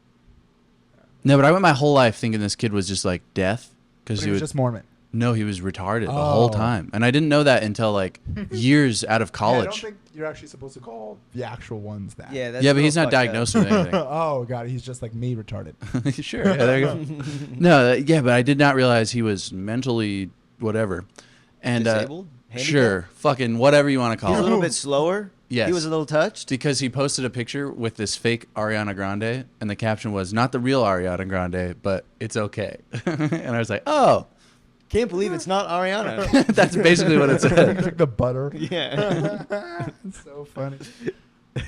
No, but I went my whole life thinking this kid was just like deaf because But he he was would. just Mormon. No, he was retarded the whole Oh. time, and I didn't know that until like years out of Yeah, I college. don't think you're actually supposed to call the actual ones that. Yeah, that's Yeah, a but he's little not fucked up. diagnosed with anything. Oh god, he's just like me, retarded. Sure. Yeah, there you go. No, yeah, but I did not realize he was mentally whatever. And Disabled? Handicapped? sure, fucking whatever you want to call He's a it. little bit slower. Yes. He was a little touched. Because he posted a picture with this fake Ariana Grande, and the caption was not the real Ariana Grande, but it's okay. And I was like, oh, Can't believe it's not Ariana. that's basically what it said. like the butter. Yeah. It's so funny.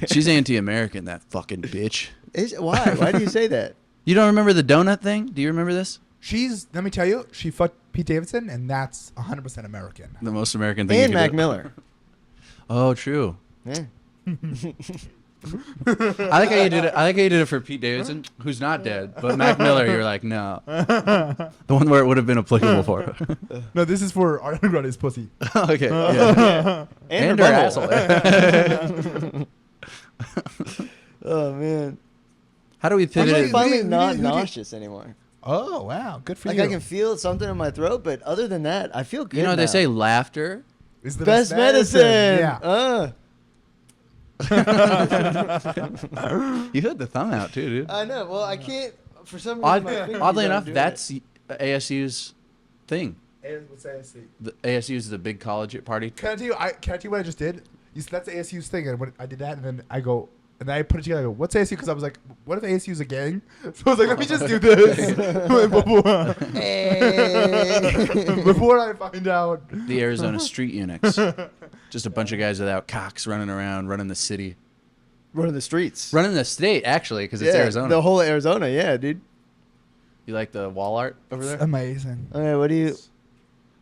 She's anti-American, that fucking bitch. Why? Why do you say that? You don't remember the donut thing? Do you remember this? Let me tell you, she fucked Pete Davidson, and that's 100% American. The most American thing And you could Mac do. Miller. Oh, true. Yeah. I like how you did it. I like how you did it for Pete Davidson, who's not dead, but Mac Miller, you're like, no, the one where it would have been applicable for. No, this is for Ariana Grande's pussy. Okay, yeah. And her her asshole. Oh man. How do we pivot? I'm it? finally who not did- nauseous anymore. Oh, wow. Good for Like you. I can feel something in my throat, but other than that, I feel good. You know, they now. say laughter. It's the best medicine. Yeah. You had the thumb out too, dude. I know. Well, I can't. For some reason, my fingers Oddly aren't enough, doing that's it. ASU's thing. What's ASU? The ASU is the big college party. Can I tell you? Can I tell you what I just did? You said that's ASU's thing, and when I did that, and then I go, and then I put it together. I go, what's ASU? Because I was like, what if ASU's a gang? So I was like, let me just do this before I find out. The Arizona Street Eunuchs. Just a bunch of guys without cocks running around, running the city. Running the streets. Running the state, actually, because it's Arizona. The whole Arizona, yeah, dude. You like the wall art over there? Amazing. Okay, what do you?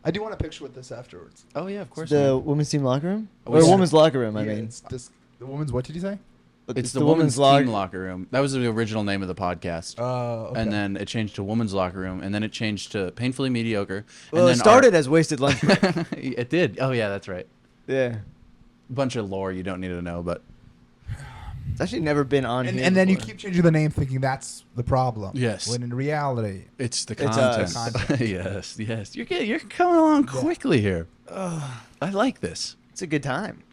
I do want a picture with this afterwards. Oh, yeah, of course. The women's team locker room Oh, or yeah. women's locker room? I Yeah, mean, it's just the woman's. What did you say? It's the women's team locker room. That was the original name of the podcast. Okay. And then it changed to women's locker room, and then it changed to painfully mediocre. Well, and it then started as wasted lunch break. It did. Oh yeah, that's right. Yeah, Bunch of lore you don't need to know, but it's actually never been on here. and then you before. keep changing the name, thinking that's the problem. Yes. When in reality, it's the It's content. us. Yes. You're coming along quickly here. I like this. It's a good time.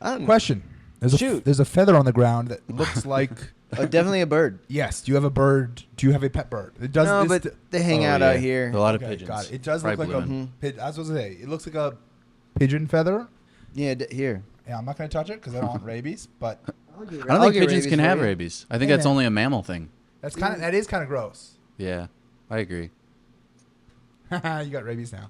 I don't know. question. Shoot. There's a feather on the ground that looks like. Definitely a bird. Yes. Do you have a bird? Do you have a pet bird? It does. No, this but they hang Oh, out yeah. out here. A lot of okay, pigeons. got it. It does Probably look like blue a. hen. I was supposed to say it looks like a pigeon feather. Yeah, here. Yeah, I'm not gonna touch it because I don't want rabies. But I don't think pigeons can have rabies. I think Hey, that's man. only a mammal thing. that is kind of gross. Yeah, I agree. You got rabies now.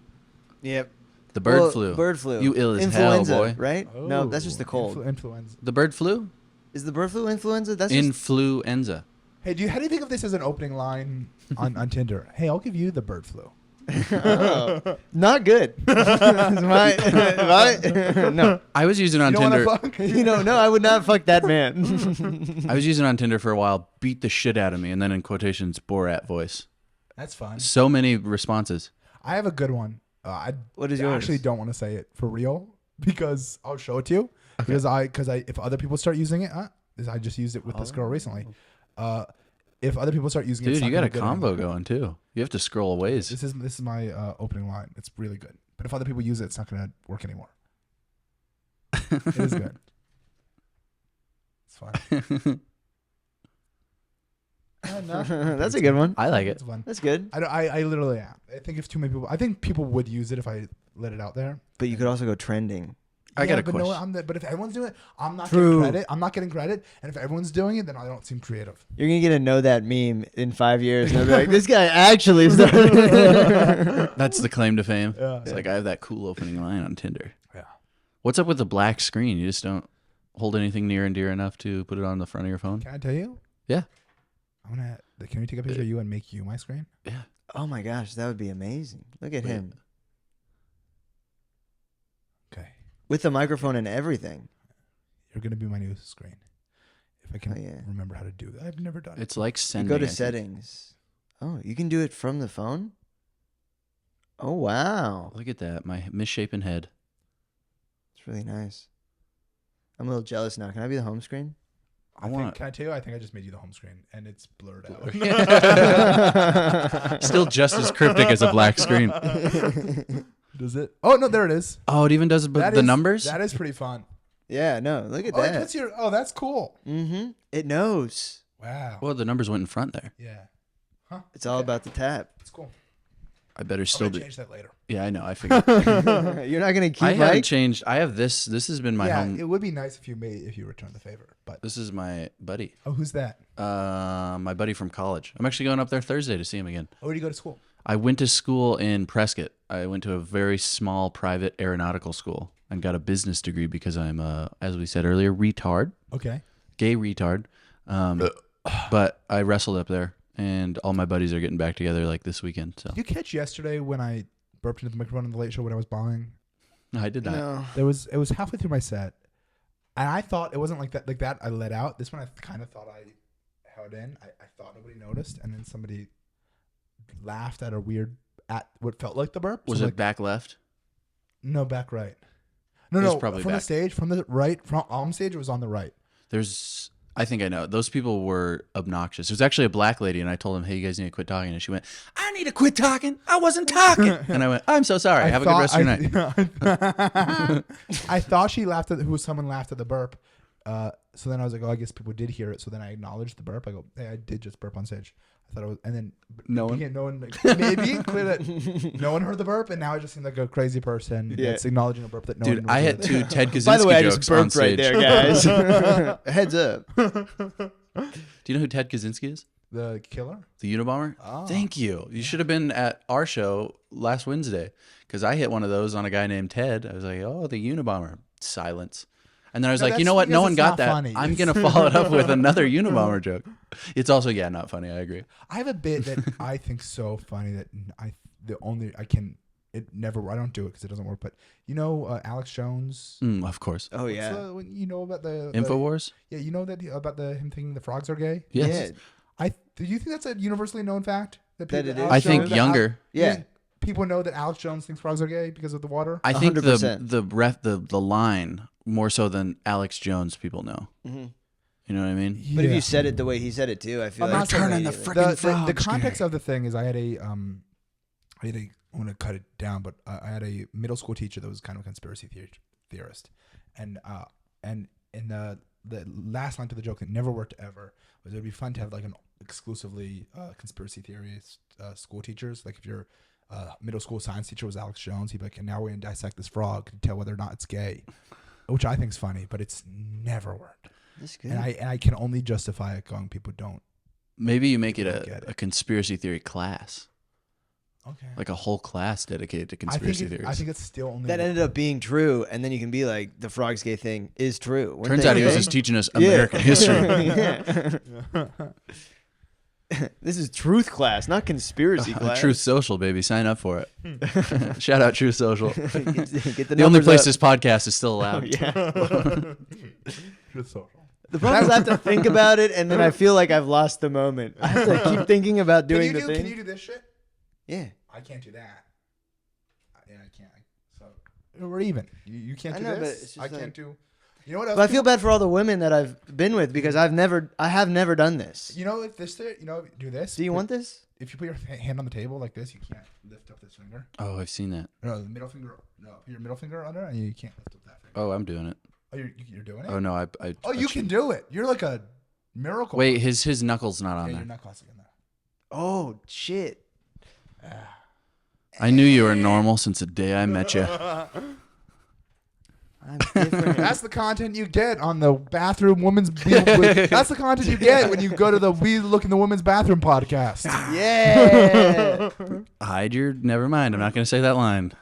Yep. The bird Well, flu. Bird flu. You ill as Influenza, hell, boy. right? No, that's just the cold. Influenza. The bird flu? Is the bird flu influenza? That's just Influenza. Hey, how do you think of this as an opening line on Tinder? Hey, I'll give you the bird flu. oh, not good. No. I was using on You don't Tinder. wanna fuck? No, I would not fuck that man. I was using on Tinder for a while. Beat the shit out of me, and then in quotations, Borat voice. That's fun. So many responses. I have a good one. I What is yours? actually don't want to say it for real because I'll show it to you. Because if other people start using it, I just used it with this girl recently. If other people start using it, it's Dude, not you got a gonna be good combo anymore. going too. You have to scroll a ways. This is my opening line. It's really good. But if other people use it, it's not gonna work anymore. It is good. It's fine. No. That's a good one. I like it. It's fun. That's good. I literally am. I think if too many people, I think people would use it if I let it out there. But you could also go trending. I got a but question. but if everyone's doing it, I'm not True. getting credit. I'm not getting credit. And if everyone's doing it, then I don't seem creative. You're gonna get to know that meme in 5 years, and they'll be like, "This guy actually started." That's the claim to fame. Yeah. It's like I have that cool opening line on Tinder. Yeah. What's up with the black screen? You just don't hold anything near and dear enough to put it on the front of your phone? Can I tell you? Yeah. Can we take a picture of you and make you my screen? Yeah. Oh my gosh, that would be amazing. Look at him Okay. with the microphone and everything. You're gonna be my new screen. If I can Oh, yeah. remember how to do that. I've never done it. It's like You sending. go to I think. settings. Oh, you can do it from the phone? Oh, wow. Look at that. My misshapen head. It's really nice. I'm a little jealous now. Can I be the home screen? Can I tell you? I think I just made you the home screen, and it's blurred out. Still just as cryptic as a black screen. Does it? Oh no, there it is. Oh, it even does the numbers? That is pretty fun. Yeah, no, look at Oh, that. what's your? Oh, that's cool. Mm-hmm. It knows. Wow. Well, the numbers went in front there. Yeah. Huh? It's all about the tap. It's cool. I better I'm still gonna do. change that later. Yeah, I know. I figured. You're not gonna keep I haven't Mike? changed. I have this. This has been my Yeah, home. it would be nice if you returned the favor. But This is my buddy. oh, who's that? My buddy from college. I'm actually going up there Thursday to see him again. Oh, where do you go to school? I went to school in Prescott. I went to a very small private aeronautical school and got a business degree because I'm as we said earlier, retard, Okay. gay retard. But I wrestled up there, and all my buddies are getting back together like this weekend. So Did you catch yesterday when I burped into the microphone on the Late Show when I was bawling? I did not. No. It was halfway through my set, and I thought it wasn't like that. Like that, I let out. This one, I kind of thought I held in. I thought nobody noticed, and then somebody laughed at what felt like the burp. Was So it like, back left? No, back right. No, It was no, probably from the back. stage, from the right, from on stage. It was on the right. I think I know. Those people were obnoxious. It was actually a black lady, and I told them, "Hey, you guys need to quit talking." And she went, "I need to quit talking. I wasn't talking." And I went, "I'm so sorry. Have a good rest of your night." I thought she laughed at someone laughed at the burp. So then I was like, oh, I guess people did hear it. So then I acknowledged the burp. I go, hey, I did just burp on stage. I thought it was, and then No one? maybe clear that no one heard the burp, and now I just seem like a crazy person that's acknowledging a burp that no Dude, one. I had two Ted Kaczynski By the way, I jokes just on burped right stage. there, guys. Heads up. Do you know who Ted Kaczynski is? The killer. The Unabomber? Oh. Thank you. You should have been at our show last Wednesday because I hit one of those on a guy named Ted. I was like, oh, the Unabomber. Silence. And then I was No, like, you that's know what? No because one it's got not that. funny. I'm going to follow it up with another Unabomber joke. It's also, not funny. I agree. I have a bit that I think so funny that I don't do it because it doesn't work. But you know, Alex Jones. Of course. Oh, yeah. You know about the InfoWars? Yeah, you know about him thinking the frogs are gay. Yes. Yeah. Do you think that's a universally known fact That people- it is? Alex I think Jones- younger. You Yeah. think people know that Alex Jones thinks frogs are gay because of the water. I think 100%. the line more so than Alex Jones people know. Mhm. You know what I mean? But if you said it the way he said it too, I feel I'm like not saying turning the immediately. frick- the frogs context gay. of the thing is I want to cut it down, but I had a middle school teacher that was kind of a conspiracy theorist, and in the last line to the joke that never worked ever was it would be fun to have like an exclusively conspiracy theorist school teachers. Like if your middle school science teacher was Alex Jones, he'd be like, and now we're going to dissect this frog to tell whether or not it's gay, which I think is funny, but it's never worked. That's good. And I can only justify it going, people don't. Maybe you make it Don't get a it. conspiracy theory class. Okay. Like a whole class dedicated to conspiracy theories. I think it's still only that ended up being true, and then you can be like, the frogs gay thing is true. Weren't Turns they out he was gay? just teaching us Yeah. American history. Yeah. This is truth class, not conspiracy class. Truth Social, baby. Sign up for it. Shout out Truth Social. Get The only place up. this podcast is still allowed. Yeah. Truth Social. The problem is I have to think about it, and then I feel like I've lost the moment. I have to keep thinking about doing the thing. Can you do this shit? Yeah. I can't do that. Yeah, I can't. So we're even. You can't I do know, but this. it's just I like- can't do. You know what else? But I feel bad for all the women that I've been with because I have never done this. You know if do this. Do you want this? If you put your hand on the table like this, you can't lift up this finger. Oh, I've seen that. No, the middle finger. No, put your middle finger under, and you can't lift up that finger. Oh, I'm doing it. Oh, you're doing it. Oh no, I Oh, you can do it. You're like a Miracle. Wait, his knuckles not on yeah, there. you're not classic in there. Oh shit. I knew you were normal since the day I met you. I'm different. That's the content you get on the bathroom women's. That's the content you get when you go to the We Look in the Women's Bathroom podcast. Yeah. Hide your. Never mind. I'm not going to say that line.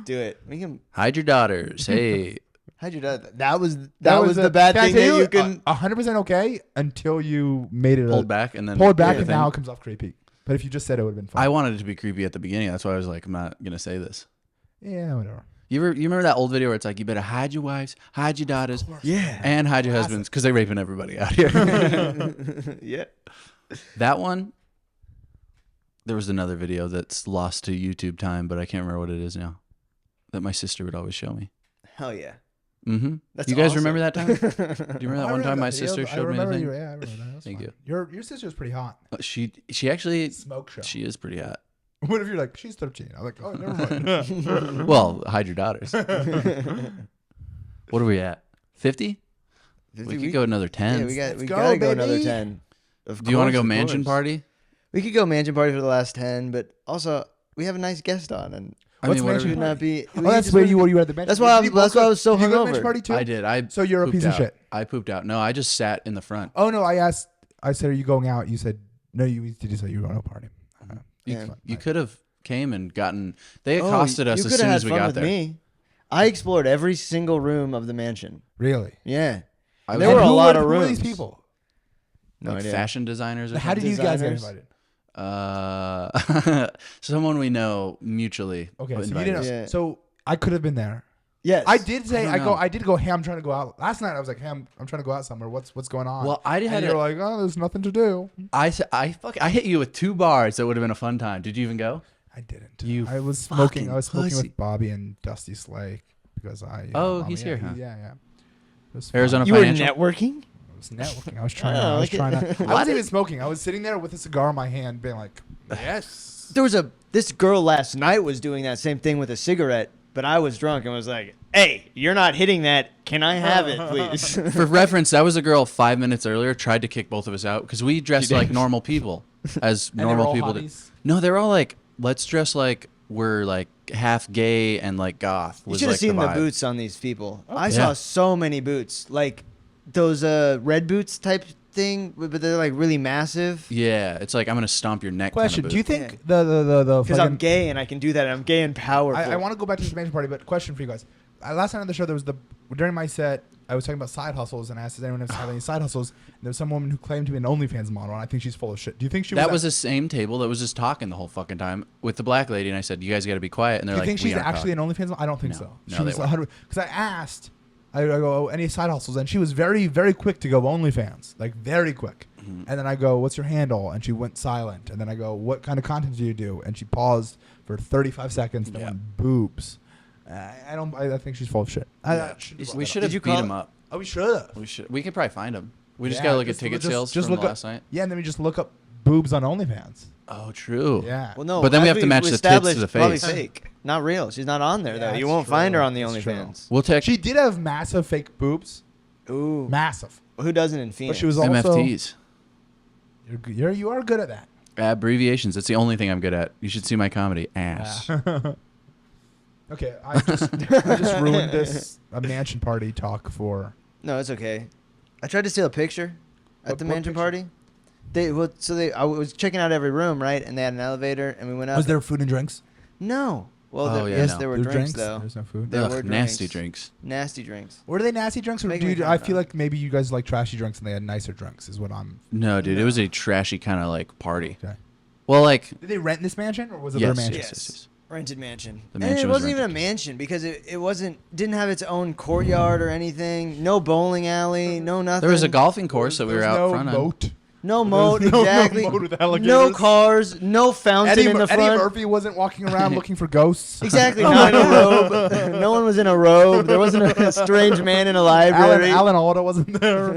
Do it. We can Hide your daughters. Hey. hide your dad. That was the bad thing that you can 100% okay until you made it Pulled back and then. pulled back, yeah, and now it comes off creepy. But if you just said it, would have been fine. I wanted it to be creepy at the beginning. That's why I was like, I'm not going to say this. Yeah, whatever. You remember that old video where it's like, you better hide your wives, hide your daughters, Yeah. and hide your husbands because they're raping everybody out here. Yeah. That one, there was another video that's lost to YouTube time, but I can't remember what it is now, that my sister would always show me. Hell yeah. Mm-hmm. That's You guys awesome. remember that time? Do you remember that one time my sister showed me the thing? Yeah, I remember that. That's Thank fine. you. Your sister's pretty hot. She actually, Smoke show. she is pretty hot. What if you're like, she's 13? I'm like, oh, never mind. Well, hide your daughters. What are we at? 50? We could go another 10. Yeah, Let's we go, gotta go another baby. 10. Do you want to go mansion party? We could go mansion party for the last 10, but also we have a nice guest on, and What's what are mansion we- should not be. Oh, that's where you were at the bench. That's why I was so Did you go to the hungover. bench party too? I did. So you're a pooped piece of out. shit. I pooped out. No, I just sat in the front. Oh no, I said, are you going out? You said no. You did say you were going to a party. You could have came and gotten. They accosted us you as coulda soon had as we fun got with there. Me. I explored every single room of the mansion. Really? Yeah. I There was- were a And lot of who were rooms. these people? No like idea. fashion designers or How did something. you guys get Designers? invited? Someone we know mutually. Okay, so you invited didn't. us. Yeah. So I could have been there. Yes. I did say I don't know. I did go. Hey, I'm trying to go out. Last night I was like, hey, I'm trying to go out somewhere. What's going on? Well, I and had you're like, oh, there's nothing to do. I hit you with 2 bars. That would have been a fun time. Did you even go? I didn't. You I was smoking. fucking I was smoking pussy. with Bobby and Dusty Slake because Oh, Mommy, he's here, huh? Yeah. It was Arizona fun. You were Financial. networking? I was networking. I was trying. Oh, I was look trying at- to. I wasn't even smoking. I was sitting there with a cigar in my hand, being like, yes. There was this girl last night was doing that same thing with a cigarette, but I was drunk and was like, "Hey, you're not hitting that. Can I have it, please?" For reference, that was a girl 5 minutes earlier tried to kick both of us out because we dressed like normal people, as And they were normal all people do. hotties? No, they're all like, let's dress like we're like half gay and like goth. You Was should have like seen the vibe. boots on these people. I Yeah. saw so many boots, like those red boots type thing, but they're like really massive. Yeah, it's like I'm gonna stomp your neck. Question: Kind of Do you boot. think the Because I'm fucking- gay and I can do that. And I'm gay and powerful. I want to go back to this mansion party, but question for you guys. Last night on the show, there was during my set, I was talking about side hustles and asked, does anyone have any side hustles? And there was some woman who claimed to be an OnlyFans model, and I think she's full of shit. Do you think she was that was the same table that was just talking the whole fucking time with the black lady? And I said, "You guys got to be quiet." And Do they're you like, think "We she's aren't actually talking." an OnlyFans model? I don't think No. so. No, She they was weren't. 100 because I asked, I go, oh, any side hustles? And she was very, very quick to go OnlyFans, like very quick. Mm-hmm. And then I go, what's your handle? And she went silent. And then I go, what kind of content do you do? And she paused for 35 seconds. Then Yeah. went boobs. I think she's full of shit. We should Did have you beat call him it- up. Oh, we should have. We could probably find him. We just Yeah, gotta look at ticket just- sales just from look up- last night. Yeah, and then we just look up boobs on OnlyFans. Oh, true. Yeah. Well, no, But then we as have to match the tits to established, the probably face. fake, not real. She's not on there Yeah, though. You that's won't find her true. on the That's true. OnlyFans. We'll take She did have massive fake boobs. Ooh, Massive. who doesn't in Phoenix? But she was also. MFTs. You are good at that. Abbreviations. That's the only thing I'm good at. You should see my comedy. Ass. Okay, I just ruined this mansion party talk for. No, it's okay. I tried to steal a picture at the What mansion picture? party. I was checking out every room, right? And they had an elevator, and we went up. Was there food and drinks? No. Well, Oh, yeah, yes, no. there were There drinks though. There's no food. There Ugh, were nasty drinks. drinks. Nasty drinks. Were they nasty drinks, or Make me dude? count I now. feel like maybe you guys like trashy drinks and they had nicer drinks. Is what I'm. No, dude, it was a trashy kind of like party. Okay. Well, like Did they rent this mansion, or was it yes, their mansion? yes. Rented mansion. The And mansion it was wasn't even a rented. mansion because it didn't have its own courtyard or anything. No bowling alley. No nothing. There was a golfing course that we were There's out no front of. moat. No moat, There's no exactly. moat with alligators. No cars, no fountain in the Eddie front. Murphy wasn't walking around looking for ghosts. Exactly, not in a robe. No one was in a robe. There wasn't a strange man in a library. Alan Alda wasn't there.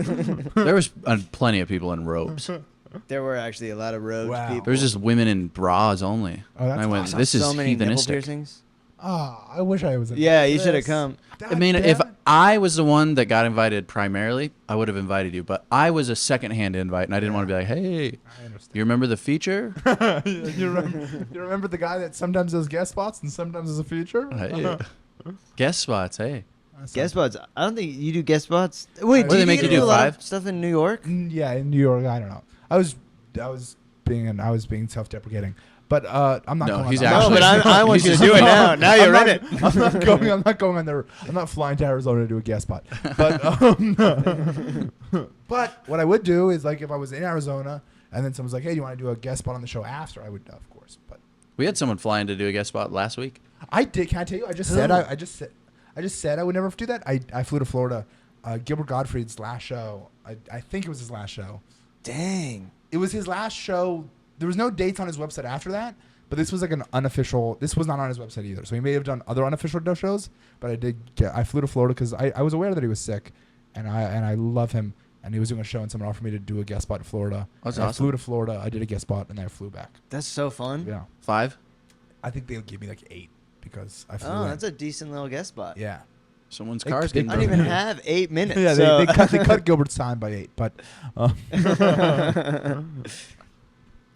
There was plenty of people in robes. There were actually a lot of robed Wow. people. There was just women in bras only. Oh, that's And I went, awesome. this is so many nipple heathenistic. piercings. Ah, I wish I was. In Yeah, you this. should have come. I mean, God if damn it. I was the one that got invited primarily, I would have invited you. But I was a second-hand invite, and I didn't want to be like, hey, I understand. you remember the feature? you remember the guy that sometimes does guest spots and sometimes is a feature? Hey. Guest spots, hey. Guest spots. I don't think you do guest spots. Wait, What do they make you do do, a lot of 5? stuff in New York? Yeah, in New York, I don't know. I was being self-deprecating, but I'm not. No, going he's on No, actually- but I want you to do it now. Now you're in it. I'm not going on there. I'm not flying to Arizona to do a guest spot. But but what I would do is like if I was in Arizona and then someone's like, "Hey, do you want to do a guest spot on the show after?" I would, of course. But We had someone flying to do a guest spot last week. I did. Can I tell you? I just said I would never do that. I flew to Florida. Gilbert Gottfried's last show. I think it was his last show. Dang. It was his last show. There was no dates on his website after that, but this was like an unofficial. This was not on his website either. So he may have done other unofficial shows, but I flew to Florida because I was aware that he was sick, and I love him. And he was doing a show, and someone offered me to do a guest spot in Florida. That's And I awesome. flew to Florida. I did a guest spot, and then I flew back. That's so fun. Yeah, 5? I think they'll give me like 8 because I flew. Oh, in. that's a decent little guest spot. Yeah. Someone's They- car's they- getting I don't broken. even have 8 minutes. Yeah, so. they cut Gilbert's time by 8, but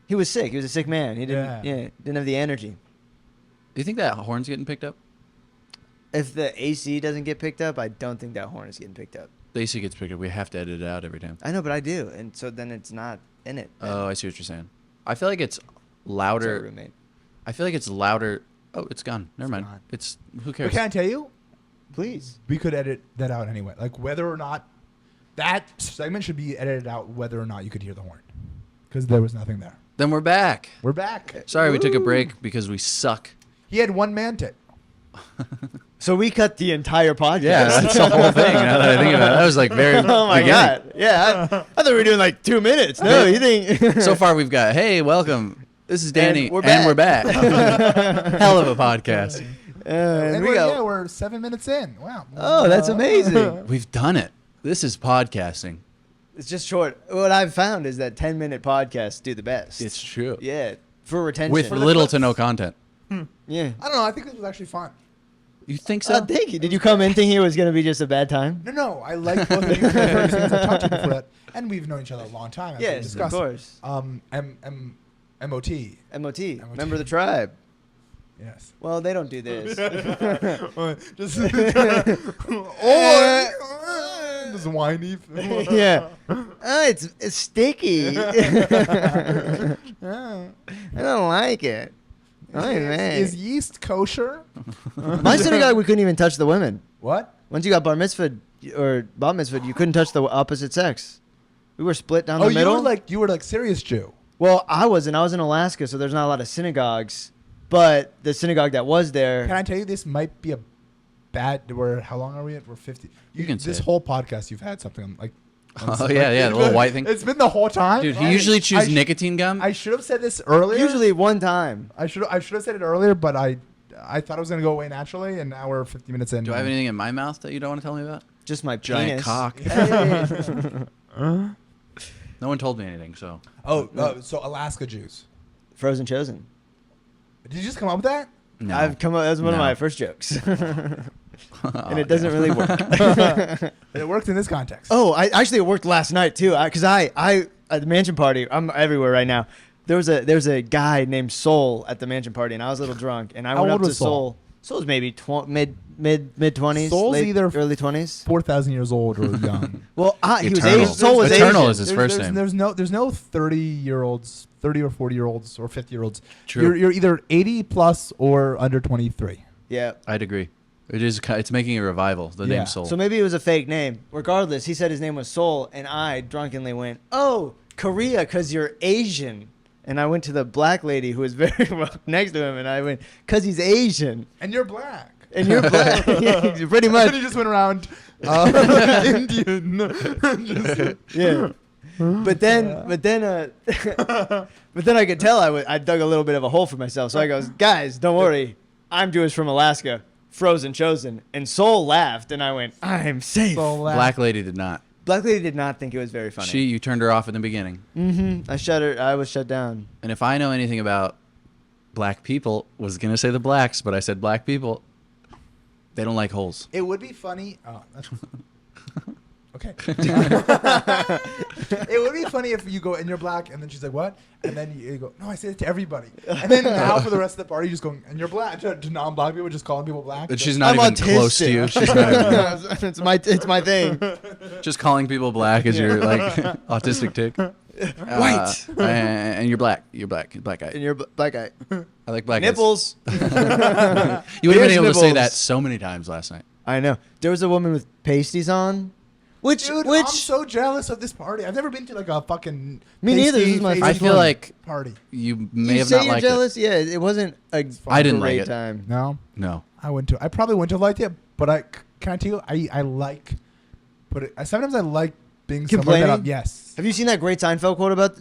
He was sick. He was a sick man. He didn't. Yeah. Yeah, didn't have the energy. Do you think that horn's getting picked up? If the AC doesn't get picked up, I don't think that horn is getting picked up. The AC gets picked up. We have to edit it out every time. I know, but I do, and so then it's not in it. Oh, I see what you're saying. I feel like it's It's our louder. roommate. I feel like it's louder. Oh, it's gone. Never mind. gone. It's who but cares? can I tell you? Please. We could edit that out anyway. Like whether or not that segment should be edited out, whether or not you could hear the horn, because there was nothing there. Then we're back. We're back. Sorry, we took a Woo. break because we suck. He had one man tit. So we cut the entire podcast. Yeah, that's the whole thing. Now that I think about it, that was like very. Oh my beginning. god. Yeah. I thought we were doing like 2 minutes. No, you think? So far, we've got. Hey, welcome. This is Danny, And we're back. Hell of a podcast. And we we're, go. yeah, we're 7 minutes in. Wow. Oh, that's amazing. We've done it. This is podcasting. It's just short. What I've found is that 10-minute podcasts do the best. It's true. Yeah, for retention. With little to no content. yeah. I don't know. I think this was actually fun. You think so? Thank you. Did you come in thinking it was going to be just a bad time? No. I like both of you since I talked to you before that, and we've known each other a long time. As we Yes, of discussed. course. MOT. MOT. Member of the tribe. Yes. Well, they don't do this. Just just whiny. yeah. It's sticky. I don't like it. Oh, man. Is yeast kosher? My synagogue, we couldn't even touch the women. What? Once you got bar mitzvah or bat mitzvah, you couldn't touch the opposite sex. We were split down Oh, the middle. you were like serious Jew. Well, I wasn't. I was in Alaska, so there's not a lot of synagogues. But the synagogue that was there. Can I tell you this might be a bad? How long are we at? We're 50. You can say this it. whole podcast you've had something like. Oh, yeah, the little white thing. It's been the whole time. Dude, you usually choose I nicotine gum? I should have said this earlier. Usually one time. I should have said it earlier, but I thought it was gonna go away naturally, and now we're 50 minutes in. Do I have anything in my mouth that you don't want to tell me about? Just my Giant penis. cock. Hey. No one told me anything, so. So Alaska Jews. Frozen chosen. Did you just come up with that? No. I've come up. That's one of No. my first jokes, Oh, and it doesn't damn. really work. It worked in this context. Oh, it worked last night too. Because I at the mansion party, I'm everywhere right now. There was a guy named Soul at the mansion party, and I was a little drunk, and I How went old up to was Soul? Soul. Soul's maybe mid 20s. Soul's either early 20s. 4,000 years old or young. Well, he was Eternal. Asian. Soul was Eternal Asian. is his first name. There's no 30-year-olds, 30 or 40-year-olds or 50-year-olds. True. You're either 80 plus or under 23. Yeah. I'd agree. It's making a revival, the Yeah. name Soul. So maybe it was a fake name. Regardless, he said his name was Soul, and I drunkenly went, "Oh, Korea, because you're Asian." And I went to the black lady who was very well next to him, and I went, "Cause he's Asian, And you're black. and you're black." Yeah, pretty And much. he just went around Indian. Yeah. But then I could tell I dug a little bit of a hole for myself. So I goes, "Guys, don't worry, I'm Jewish from Alaska, frozen chosen." And Soul laughed, and I went, "I'm safe." So Black lady did not. Black lady did not think it was very funny. You turned her off in the beginning. Mm-hmm. I was shut down. And if I know anything about black people, was going to say the blacks, but I said black people. They don't like holes. It would be funny. Oh, that's okay. It would be funny if you go and you're black, and then she's like, "What?" And then you go, "No, I say it to everybody." And then now for the rest of the party, you're just going, and you're black to non-black people, just calling people black. But she's not I'm even autistic. close to you. She's not even, it's my thing. just calling people black as your like autistic tick. White. And you're black. You're black. You're black guy. And you're black guy. I like black Nipples. guys. You would have been Here's able to say nipples. that so many times last night. I know. There was a woman with pasties on. Which I'm so jealous of this party. I've never been to like a fucking. Me neither. This is my pasty I first feel one. like party. you may you have say not you're liked jealous? Yeah, it wasn't a I didn't great like it. time. No, it. No. I probably wouldn't have liked it, but can I tell you, I like, sometimes I like being somewhere that Complaining? yes. Have you seen that great Seinfeld quote about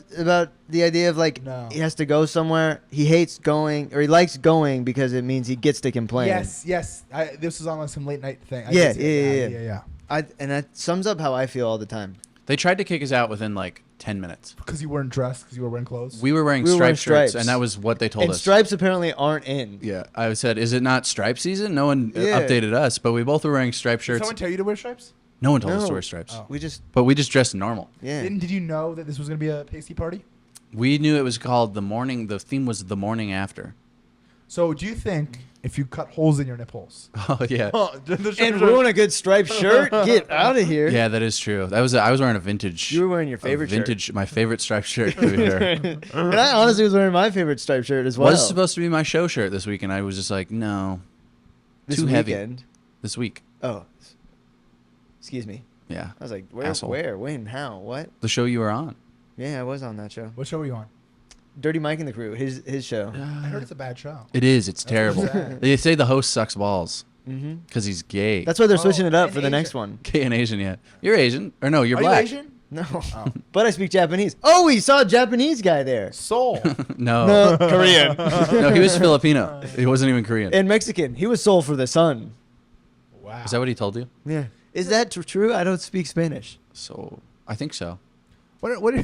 the idea of like No. he has to go somewhere, he hates going, or he likes going because it means he gets to complain? Yes. This was on like some late night thing. I Yeah, did see it. Yeah. And that sums up how I feel all the time. They tried to kick us out within like 10 minutes. Because you weren't dressed, because you were wearing clothes. We were wearing We were wearing striped shirts, stripes. and that was what they told And us. stripes apparently aren't in. Yeah, I said, "Is it not stripe season?" No one Yeah. updated us, but we both were wearing striped Did shirts. someone tell you to wear stripes? No one told us No. to wear stripes, Oh. We just but we just dressed normal. Did you know that this was going to be a pasty party? We knew it was called the morning. The theme was the morning after. So do you think if you cut holes in your nipples? Oh yeah, and ruin a good striped shirt. Get out of here. yeah, that is true. That was I was wearing a vintage. You were wearing your favorite vintage, my favorite striped shirt. over here. And I honestly was wearing my favorite striped shirt as well. Was supposed to be my show shirt this week, and I was just like, no, this too heavy weekend. this week. Oh, excuse me. Yeah, I was like, Asshole. where, when, how, what? the show you were on. Yeah, I was on that show. What show were you on? Dirty Mike and the Crew, his show. I heard it's a bad show. It is. It's That's terrible. what I'm saying. They say the host sucks balls Mm-hmm. because he's gay. That's why they're switching it up and for the next Asian. one. Gay and Asian. Yeah, you're Asian or no? You're Are black. you Asian? No, Oh. but I speak Japanese. Oh, we saw a Japanese guy there. Soul. No, No, Korean no, he was Filipino. He wasn't even Korean. and Mexican. He was soul for the sun. Wow. Is that what he told you? Yeah, is that true? I don't speak Spanish. So I think so. What do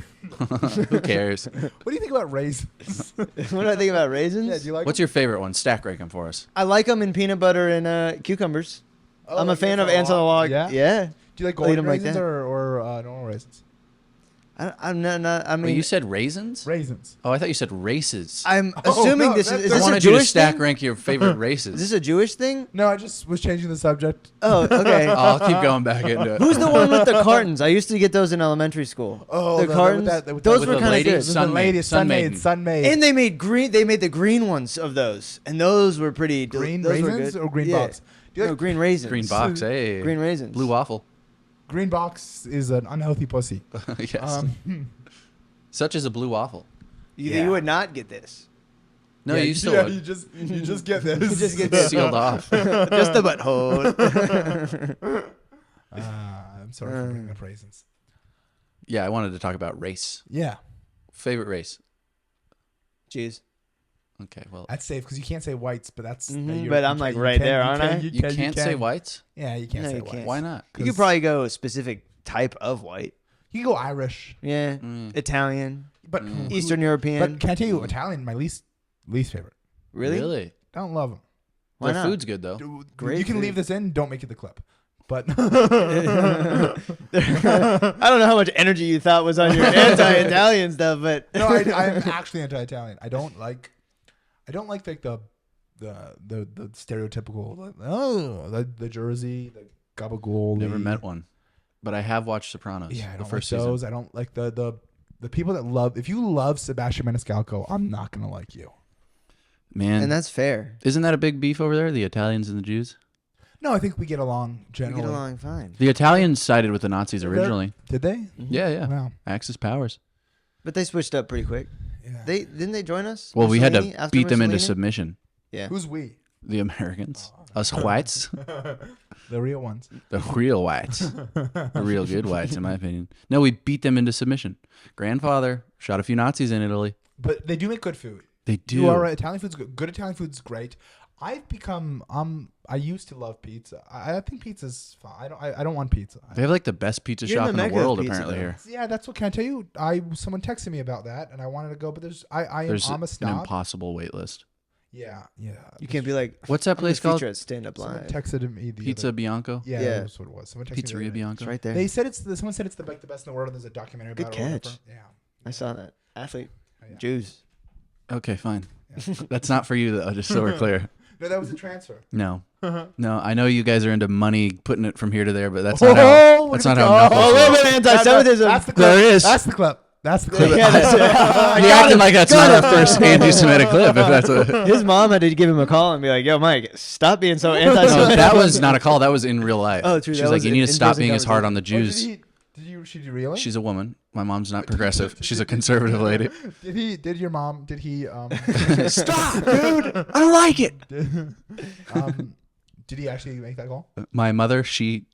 Who cares? you think about raisins? What do I think about raisins? Yeah, do you like What's your favorite one? Stack rank them for us. I like them in peanut butter and cucumbers. Oh, I'm a like fan of Ansel Ansel Yeah? Yeah. Do you like I'll eat golden 'em like raisins that. or normal raisins? I'm not. I mean, Wait, you said raisins? Raisins. Oh, I thought you said races. I'm Oh, assuming no, this that's- is I this a wanted you to Jewish stack thing? rank your favorite Is races. this a Jewish thing? No, I just was changing the subject. Oh, okay. I'll keep going back into it. Who's the one with the cartons? I used to get those in elementary school. Oh, the cartons. with Those with were the kind of lady? good. Sun the maid, ladies, sun sunmaid, maiden. sunmaid. And they made green. They made the green ones of those, and those were pretty. Green those were raisins good. or green Yeah. box? Do you No, like green raisins. Green box, hey. Green raisins. Blue waffle. green box is an unhealthy pussy. Yes. Such as a blue waffle. You would not get this. No, yeah, you still yeah, would. you just get this. You just get this. Sealed off. Just the butthole. I'm sorry for bringing up raisins. Yeah, I wanted to talk about race. Yeah, Favorite race. Jeez. Okay, well, that's safe because you can't say whites, but that's. Mhm, you're- but I'm you like can- right you can- there, you aren't can- I? you can't say can. whites. Yeah, you can't No, say you whites. can't. Why not? You could probably go a specific type of white. You can go Irish, Yeah. Mm. Italian. but Eastern European. But can I tell you, Italian, my least favorite. Really? Don't love them. Why Their not? food's good though. Great You can food. leave this in. Don't make it the clip. But I don't know how much energy you thought was on your anti-Italian stuff, but no, I'm actually anti-Italian. I don't like like the stereotypical the Jersey, the gabagool. Never met one, but I have watched Sopranos. Yeah, I the don't first like those. season. I don't like the people that love. If you love Sebastian Maniscalco, I'm not gonna like you. Man, and that's fair. isn't that a big beef over there? The Italians and the Jews. No, I think we get along We generally. get along fine. The Italians sided with the Nazis originally. Did they? Yeah, yeah. Wow. Axis powers. But they switched up pretty quick. Yeah. Didn't they join us? Well, we had Mussolini, to after beat them into Mussolini? submission. Yeah. Who's we? The Americans, us whites, The real ones. the real whites, the real good whites, in my opinion. No, we beat them into submission. Grandfather shot a few Nazis in Italy. But they do make good food. They do. You are right. Italian food's good. Good Italian food's great. I've become I used to love pizza. I think pizza's fine. I don't want pizza. They have like the best pizza You're in shop the in the mecca of world pizza, apparently though. here. Yeah, that's what can I tell you. Someone texted me about that, and I wanted to go, but There's I'm a an snob. impossible wait list. Yeah. You can't be like, What's that place called? feature at Stand Up Someone Live. texted me the Pizza other- Bianco. Yeah, Yeah. that's what it was. Someone texted me the other Pizzeria day. Bianco. It's right there. They said someone said it's the best in the world, and there's a documentary Good about it. or whatever. catch. Yeah. I saw that. Athlete. Oh, yeah. Jews. Okay, fine. That's not for you though. Just so we're clear. No, that was a transfer. No, no. I know you guys are into money, putting it from here to there, but that's not how. That's not how. Knuckles Oh, a works. little bit of anti-Semitism. That's the clip. There is. That's the clip. That's the clip. Yeah, that's it. You're acting like that's not our first anti-Semitic clip. If that's what. His mom had to give him a call and be like, "Yo, Mike, stop being so No, anti-Semitic." that was not a call. That was in real life. Oh, true. She's That like, was you need to in stop prison being as hard on the conversation. Jews. Did you really? She's a woman. My mom's not progressive. She's a conservative lady. Did your mom? Did he? Stop, dude. I don't like it. Did he actually make that call? My mother, she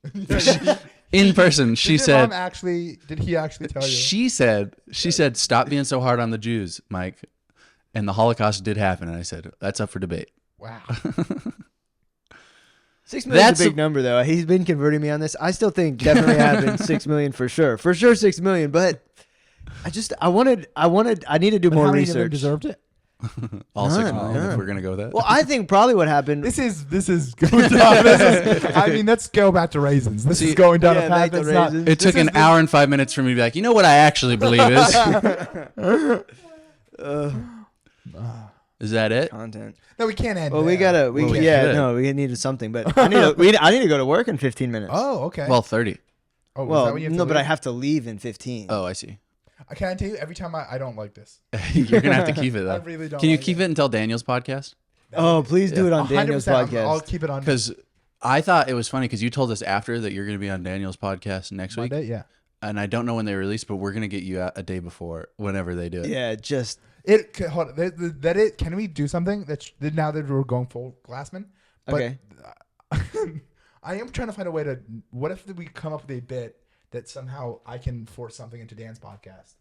in person, she Did your mom said, actually? Did he actually tell you? she said, stop being so hard on the Jews, Mike. And the Holocaust did happen. And I said, that's up for debate. Wow. 6 million That's is a big number, though. He's been converting me on this. I still think definitely happened 6 million for sure. For sure 6 million, but I need to do But more how many of them research. deserved it? All 6 None, million, if none. we're going to go with that. Well, I think probably what happened. This is going down. I mean, let's go back to raisins. This is going down yeah, a path back to that's not. raisins. It took an hour and 5 minutes for me to be like, you know what I actually believe is that it? Content. No, we can't end. Well, we there. gotta. Well, we Yeah, should. no, we needed something, but I need to go to work in 15 minutes. Oh, okay. Well, 30. oh, is that well, when you have to no, but I leave? have to leave in 15. Oh, I see. Can I tell you? Every time I don't like this. You're going to have to keep it, I though. really don't. Can you like keep it until Daniel's podcast? Oh, please do it on 100%, Daniel's I'll podcast. keep it on Because I thought it was funny because you told us after that you're going to be on Daniel's podcast next week. Monday. Yeah. And I don't know when they release, but we're going to get you out a day before whenever they do it. Yeah, just Hold on, can we do something now that we're going full Glassman? But, Okay. I am trying to find a way to. What if we come up with a bit that somehow I can force something into Dan's podcast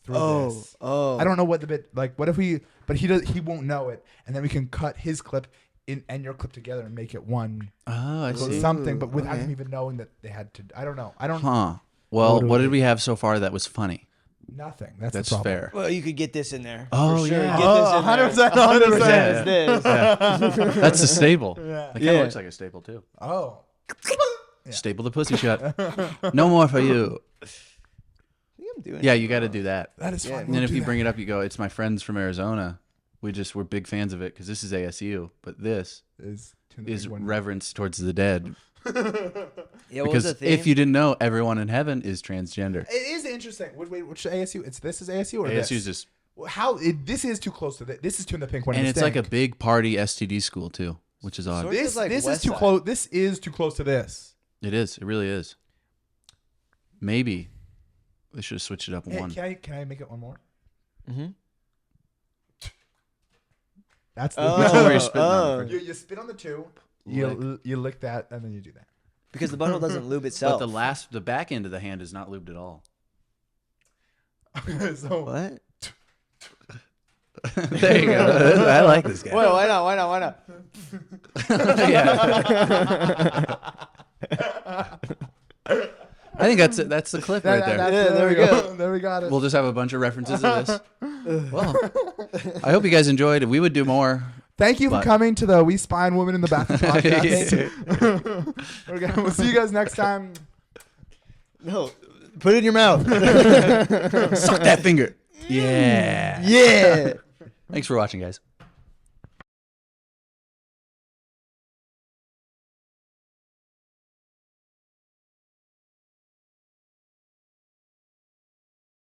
through this? Oh. I don't know what the bit like. What if we? But he won't know it, and then we can cut his clip in and your clip together and make it one Oh, I or see. something. But without okay. him even knowing that they had to. I don't know. I don't. Huh. Well, What do what we did do? we have so far that was funny? Nothing. That's That's the problem. fair. Well, you could get this in there. Oh, for sure. yeah. Get this in 100%, there. 100%. It's this. That's a staple. Yeah. That kind of Yeah. looks like a staple, too. Oh. Yeah. Staple the pussy shut. No more for you. I think I'm doing Yeah, it. you got to do that. That is Yeah. fine. And then if you bring it up, you go, it's my friends from Arizona. We're big fans of it because this is ASU, but this is reverence towards the dead. Yeah, what was Because the theme? if you didn't know, everyone in heaven is transgender. It is interesting. Wait, which ASU? This is ASU or ASU this? is just, This is too close to this is too in the pink one. and to it's like a stink. big party STD school too, which is odd. Sort of. This like this is West too Side. close. This is too close to this. It is. It really is. Maybe they should have switched it up Hey, one. can I make it one more? Mm-hmm. That's the Which one were you spitting on? you spit on the two. Lick. You lick that and then you do that. Because the butthole doesn't lube But itself. the back end of the hand is not lubed at all. So What? There you go. I like this guy. Wait, why not? Why not? Why not? I think that's the clip right there. there we go. There we got it. We'll just have a bunch of references of this. Well, I hope you guys enjoyed it. We would do more. Thank you for But- coming to the We Spine Woman in the Bathroom podcast. We'll see you guys next time. No, put it in your mouth. Suck that finger. Yeah. Yeah. Thanks for watching, guys.